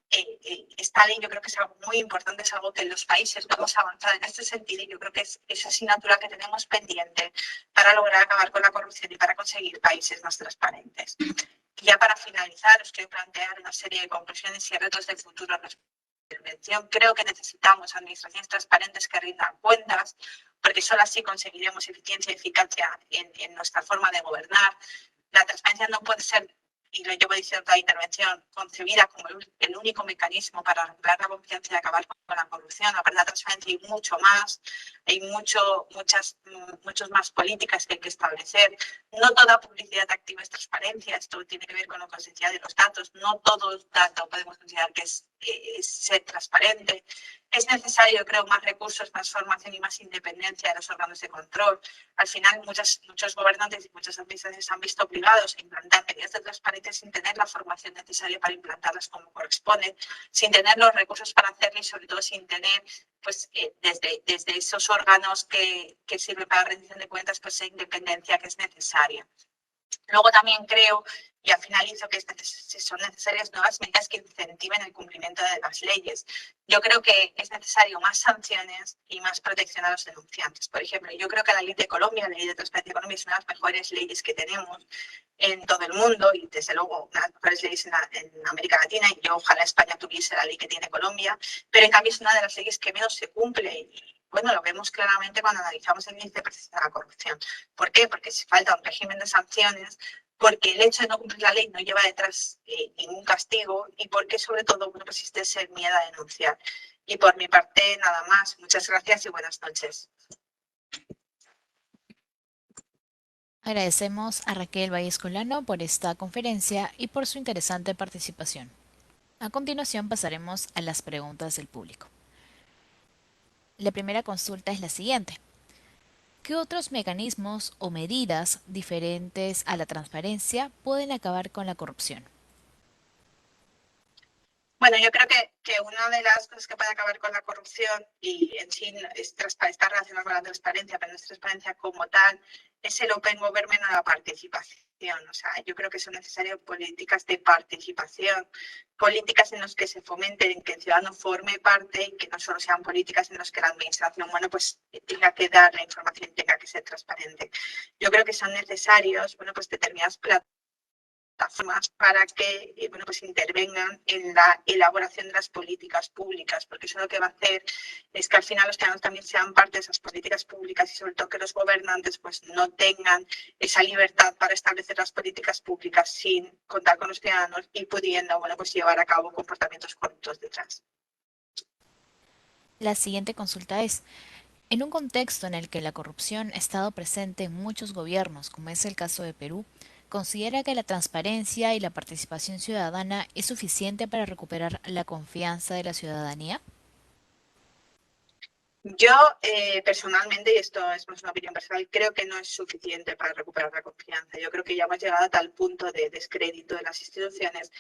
esta ley yo creo que es algo muy importante, es algo que en los países vamos a avanzar en este sentido, y yo creo que es esa asignatura que tenemos pendiente para lograr acabar con la corrupción y para conseguir países más transparentes. Y ya para finalizar, os quiero plantear una serie de conclusiones y retos del futuro. Creo que necesitamos administraciones transparentes que rindan cuentas, porque solo así conseguiremos eficiencia y eficacia en nuestra forma de gobernar. La transparencia no puede ser, y lo llevo diciendo toda la intervención, concebida como el único mecanismo para recuperar la confianza y acabar con la corrupción. Aparte de la transparencia hay mucho más, hay muchas más políticas que hay que establecer. No toda publicidad activa es transparencia, esto tiene que ver con la consistencia de los datos. No todo dato podemos considerar que es ser transparente. Es necesario, creo, más recursos, más formación y más independencia de los órganos de control. Al final, muchos gobernantes y muchas administraciones se han visto obligados a implantar medidas de transparencia sin tener la formación necesaria para implantarlas como corresponde, sin tener los recursos para hacerlo y sobre todo sin tener, pues, desde esos órganos que sirven para la rendición de cuentas, pues esa independencia que es necesaria. Luego también creo y al final hizo que son necesarias nuevas medidas que incentiven el cumplimiento de las leyes. Yo creo que es necesario más sanciones y más protección a los denunciantes. Por ejemplo, yo creo que la ley de Colombia, la ley de transparencia económica, es una de las mejores leyes que tenemos en todo el mundo y desde luego una de las mejores leyes en América Latina, y yo ojalá España tuviese la ley que tiene Colombia, pero en cambio es una de las leyes que menos se cumple y bueno, lo vemos claramente cuando analizamos el índice de percepción de la corrupción. ¿Por qué? Porque si falta un régimen de sanciones, porque el hecho de no cumplir la ley no lleva detrás ningún castigo y porque sobre todo bueno, pues existe ese miedo a denunciar. Y por mi parte nada más. Muchas gracias y buenas noches. Agradecemos a Raquel Vallescolano por esta conferencia y por su interesante participación. A continuación pasaremos a las preguntas del público. La primera consulta es la siguiente. ¿Qué otros mecanismos o medidas diferentes a la transparencia pueden acabar con la corrupción? Bueno, yo creo que una de las cosas que puede acabar con la corrupción y en sí está relacionada con la transparencia, pero no es transparencia como tal, es el open government o la participación. O sea, yo creo que son necesarias políticas de participación, políticas en las que se fomenten que el ciudadano forme parte y que no solo sean políticas en las que la administración, bueno, pues tenga que dar la información, tenga que ser transparente. Yo creo que son necesarios, bueno, pues determinadas plataformas para que bueno, pues intervengan en la elaboración de las políticas públicas, porque eso lo que va a hacer es que al final los ciudadanos también sean parte de esas políticas públicas y sobre todo que los gobernantes pues no tengan esa libertad para establecer las políticas públicas sin contar con los ciudadanos y pudiendo bueno, pues llevar a cabo comportamientos corruptos detrás. La siguiente consulta es, en un contexto en el que la corrupción ha estado presente en muchos gobiernos, como es el caso de Perú, ¿considera que la transparencia y la participación ciudadana es suficiente para recuperar la confianza de la ciudadanía? Yo personalmente, y esto es más una opinión personal, creo que no es suficiente para recuperar la confianza. Yo creo que ya hemos llegado a tal punto de descrédito de las instituciones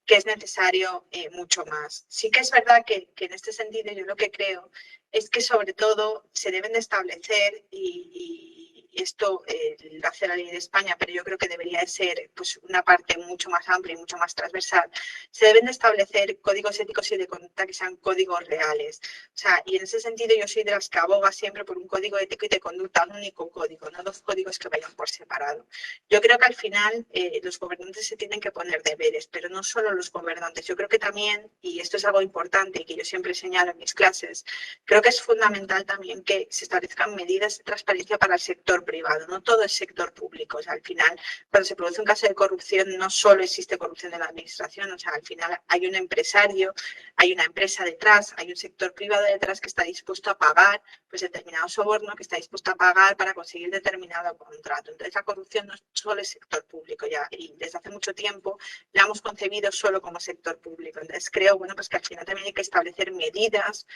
que es necesario mucho más. Sí que es verdad que en este sentido yo lo que creo es que sobre todo se deben de establecer y esto lo hace la ley de España, pero yo creo que debería de ser pues, una parte mucho más amplia y mucho más transversal. Se deben de establecer códigos éticos y de conducta que sean códigos reales. O sea, y en ese sentido yo soy de las que aboga siempre por un código ético y de conducta, un único código, no dos códigos que vayan por separado. Yo creo que al final los gobernantes se tienen que poner deberes, pero no solo los gobernantes. Yo creo que también, y esto es algo importante y que yo siempre señalo en mis clases, creo que es fundamental también que se establezcan medidas de transparencia para el sector privado. No todo es sector público. O sea, al final, cuando se produce un caso de corrupción, no solo existe corrupción de la administración. O sea, al final hay un empresario, hay una empresa detrás, hay un sector privado detrás que está dispuesto a pagar pues determinado soborno, que está dispuesto a pagar para conseguir determinado contrato. Entonces, la corrupción no solo es sector público ya, y desde hace mucho tiempo la hemos concebido solo como sector público. Entonces, creo bueno, pues que al final también hay que establecer medidas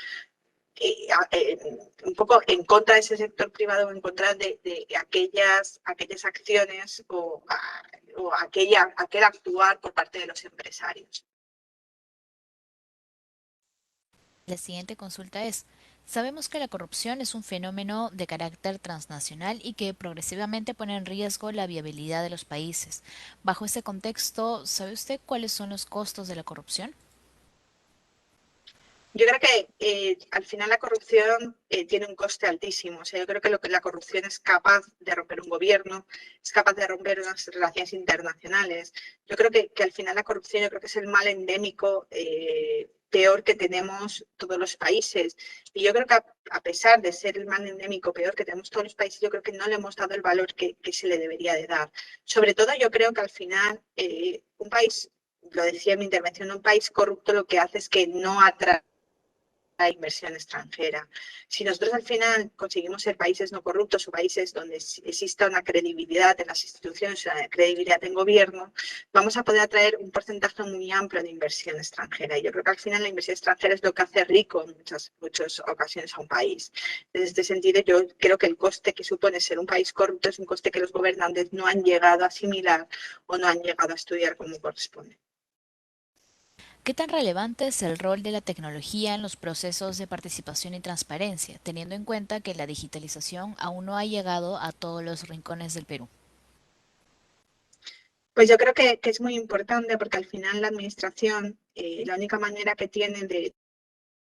un poco en contra de ese sector privado, en contra de aquellas acciones o aquel actuar por parte de los empresarios. La siguiente consulta es, sabemos que la corrupción es un fenómeno de carácter transnacional y que progresivamente pone en riesgo la viabilidad de los países. Bajo este contexto, ¿sabe usted cuáles son los costos de la corrupción? Yo creo que al final la corrupción tiene un coste altísimo. O sea, yo creo que la corrupción es capaz de romper un gobierno, es capaz de romper unas relaciones internacionales. Yo creo que al final la corrupción yo creo que es el mal endémico peor que tenemos todos los países. Y yo creo que a pesar de ser el mal endémico peor que tenemos todos los países, yo creo que no le hemos dado el valor que se le debería de dar. Sobre todo yo creo que al final un país, lo decía en mi intervención, un país corrupto lo que hace es que no atrae la inversión extranjera. Si nosotros al final conseguimos ser países no corruptos o países donde exista una credibilidad en las instituciones, una credibilidad en gobierno, vamos a poder atraer un porcentaje muy amplio de inversión extranjera. Y yo creo que al final la inversión extranjera es lo que hace rico en muchas ocasiones a un país. En este sentido, yo creo que el coste que supone ser un país corrupto es un coste que los gobernantes no han llegado a asimilar o no han llegado a estudiar como corresponde. ¿Qué tan relevante es el rol de la tecnología en los procesos de participación y transparencia, teniendo en cuenta que la digitalización aún no ha llegado a todos los rincones del Perú? Pues yo creo que es muy importante porque al final la administración, la única manera que tiene de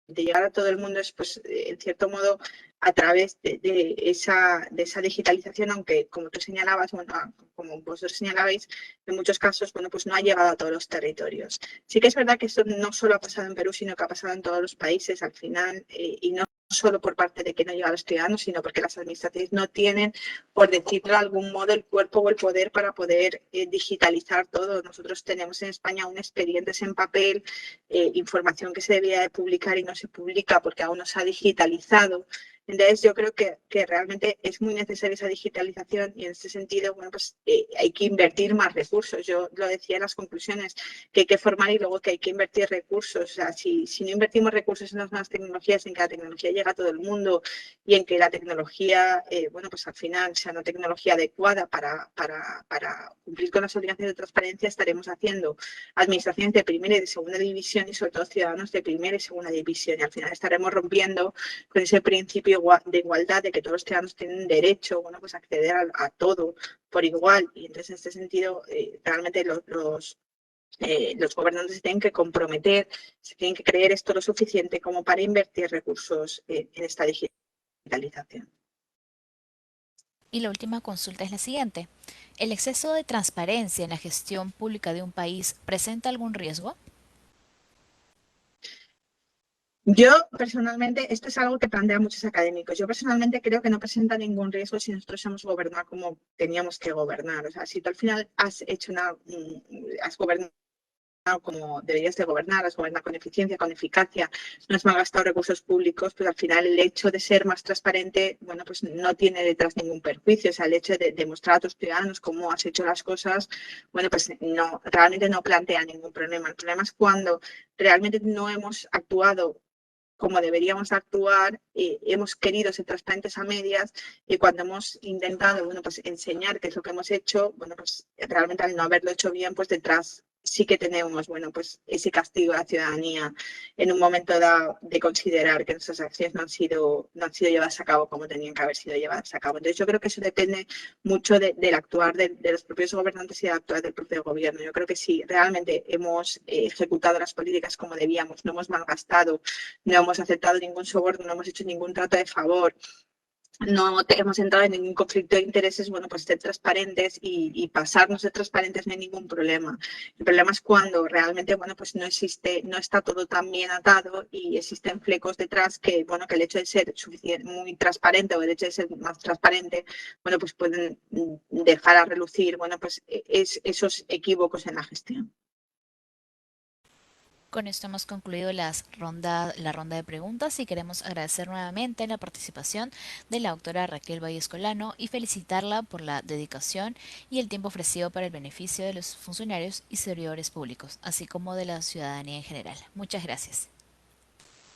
llegar a todo el mundo es, pues, en cierto modo, a través de esa digitalización, aunque, como tú señalabas, bueno, como vosotros señalabais, en muchos casos, bueno, pues no ha llegado a todos los territorios. Sí que es verdad que esto no solo ha pasado en Perú, sino que ha pasado en todos los países al final, y no solo por parte de que no llega a los ciudadanos, sino porque las administraciones no tienen, por decirlo de algún modo, el cuerpo o el poder para poder digitalizar todo. Nosotros tenemos en España aún expedientes en papel, información que se debía de publicar y no se publica porque aún no se ha digitalizado. Entonces, yo creo que realmente es muy necesaria esa digitalización y en este sentido, bueno, pues hay que invertir más recursos. Yo lo decía en las conclusiones, que hay que formar y luego que hay que invertir recursos. O sea, si no invertimos recursos en las nuevas tecnologías, en que la tecnología llega a todo el mundo y en que la tecnología, bueno, pues al final sea una tecnología adecuada para cumplir con las obligaciones de transparencia, estaremos haciendo administraciones de primera y de segunda división y sobre todo ciudadanos de primera y segunda división. Y al final estaremos rompiendo con ese principio de igualdad, de que todos los ciudadanos tienen derecho, bueno, pues a acceder a todo por igual. Y entonces, en este sentido, realmente los gobernantes se tienen que comprometer, se tienen que creer esto lo suficiente como para invertir recursos en esta digitalización. Y la última consulta es la siguiente. ¿El exceso de transparencia en la gestión pública de un país presenta algún riesgo? Yo personalmente, esto es algo que plantean muchos académicos, yo personalmente creo que no presenta ningún riesgo si nosotros hemos gobernado como teníamos que gobernar. O sea, si tú al final has gobernado como deberías de gobernar, has gobernado con eficiencia, con eficacia, no has malgastado recursos públicos, pues al final el hecho de ser más transparente, bueno, pues no tiene detrás ningún perjuicio. O sea, el hecho de demostrar a tus ciudadanos cómo has hecho las cosas, bueno, pues no, realmente no plantea ningún problema. El problema es cuando realmente no hemos actuado como deberíamos actuar, hemos querido ser transparentes a medias y cuando hemos intentado, bueno, pues enseñar qué es lo que hemos hecho, bueno, pues realmente al no haberlo hecho bien, pues detrás sí que tenemos, bueno, pues ese castigo a la ciudadanía en un momento dado de considerar que nuestras acciones no han sido llevadas a cabo como tenían que haber sido llevadas a cabo. Entonces yo creo que eso depende mucho del actuar de los propios gobernantes y del actuar del propio gobierno. Yo creo que si realmente hemos ejecutado las políticas como debíamos, no hemos malgastado, no hemos aceptado ningún soborno, no hemos hecho ningún trato de favor, no hemos entrado en ningún conflicto de intereses, bueno, pues ser transparentes y pasarnos de transparentes no hay ningún problema. El problema es cuando realmente, bueno, pues no existe, no está todo tan bien atado y existen flecos detrás que, bueno, que el hecho de ser muy transparente o el hecho de ser más transparente, bueno, pues pueden dejar a relucir, bueno, pues esos equívocos en la gestión. Con esto hemos concluido la ronda de preguntas y queremos agradecer nuevamente la participación de la doctora Raquel Vallescolano y felicitarla por la dedicación y el tiempo ofrecido para el beneficio de los funcionarios y servidores públicos, así como de la ciudadanía en general. Muchas gracias.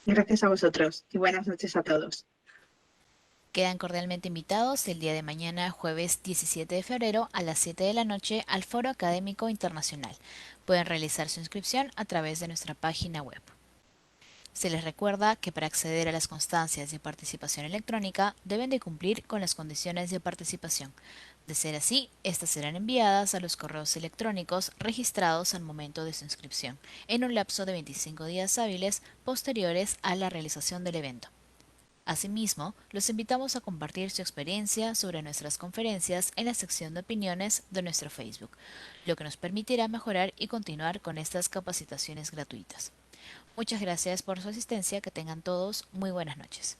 Gracias a vosotros y buenas noches a todos. Quedan cordialmente invitados el día de mañana, jueves 17 de febrero, a las 7 de la noche, al Foro Académico Internacional. Pueden realizar su inscripción a través de nuestra página web. Se les recuerda que para acceder a las constancias de participación electrónica deben de cumplir con las condiciones de participación. De ser así, estas serán enviadas a los correos electrónicos registrados al momento de su inscripción, en un lapso de 25 días hábiles posteriores a la realización del evento. Asimismo, los invitamos a compartir su experiencia sobre nuestras conferencias en la sección de opiniones de nuestro Facebook, lo que nos permitirá mejorar y continuar con estas capacitaciones gratuitas. Muchas gracias por su asistencia, que tengan todos muy buenas noches.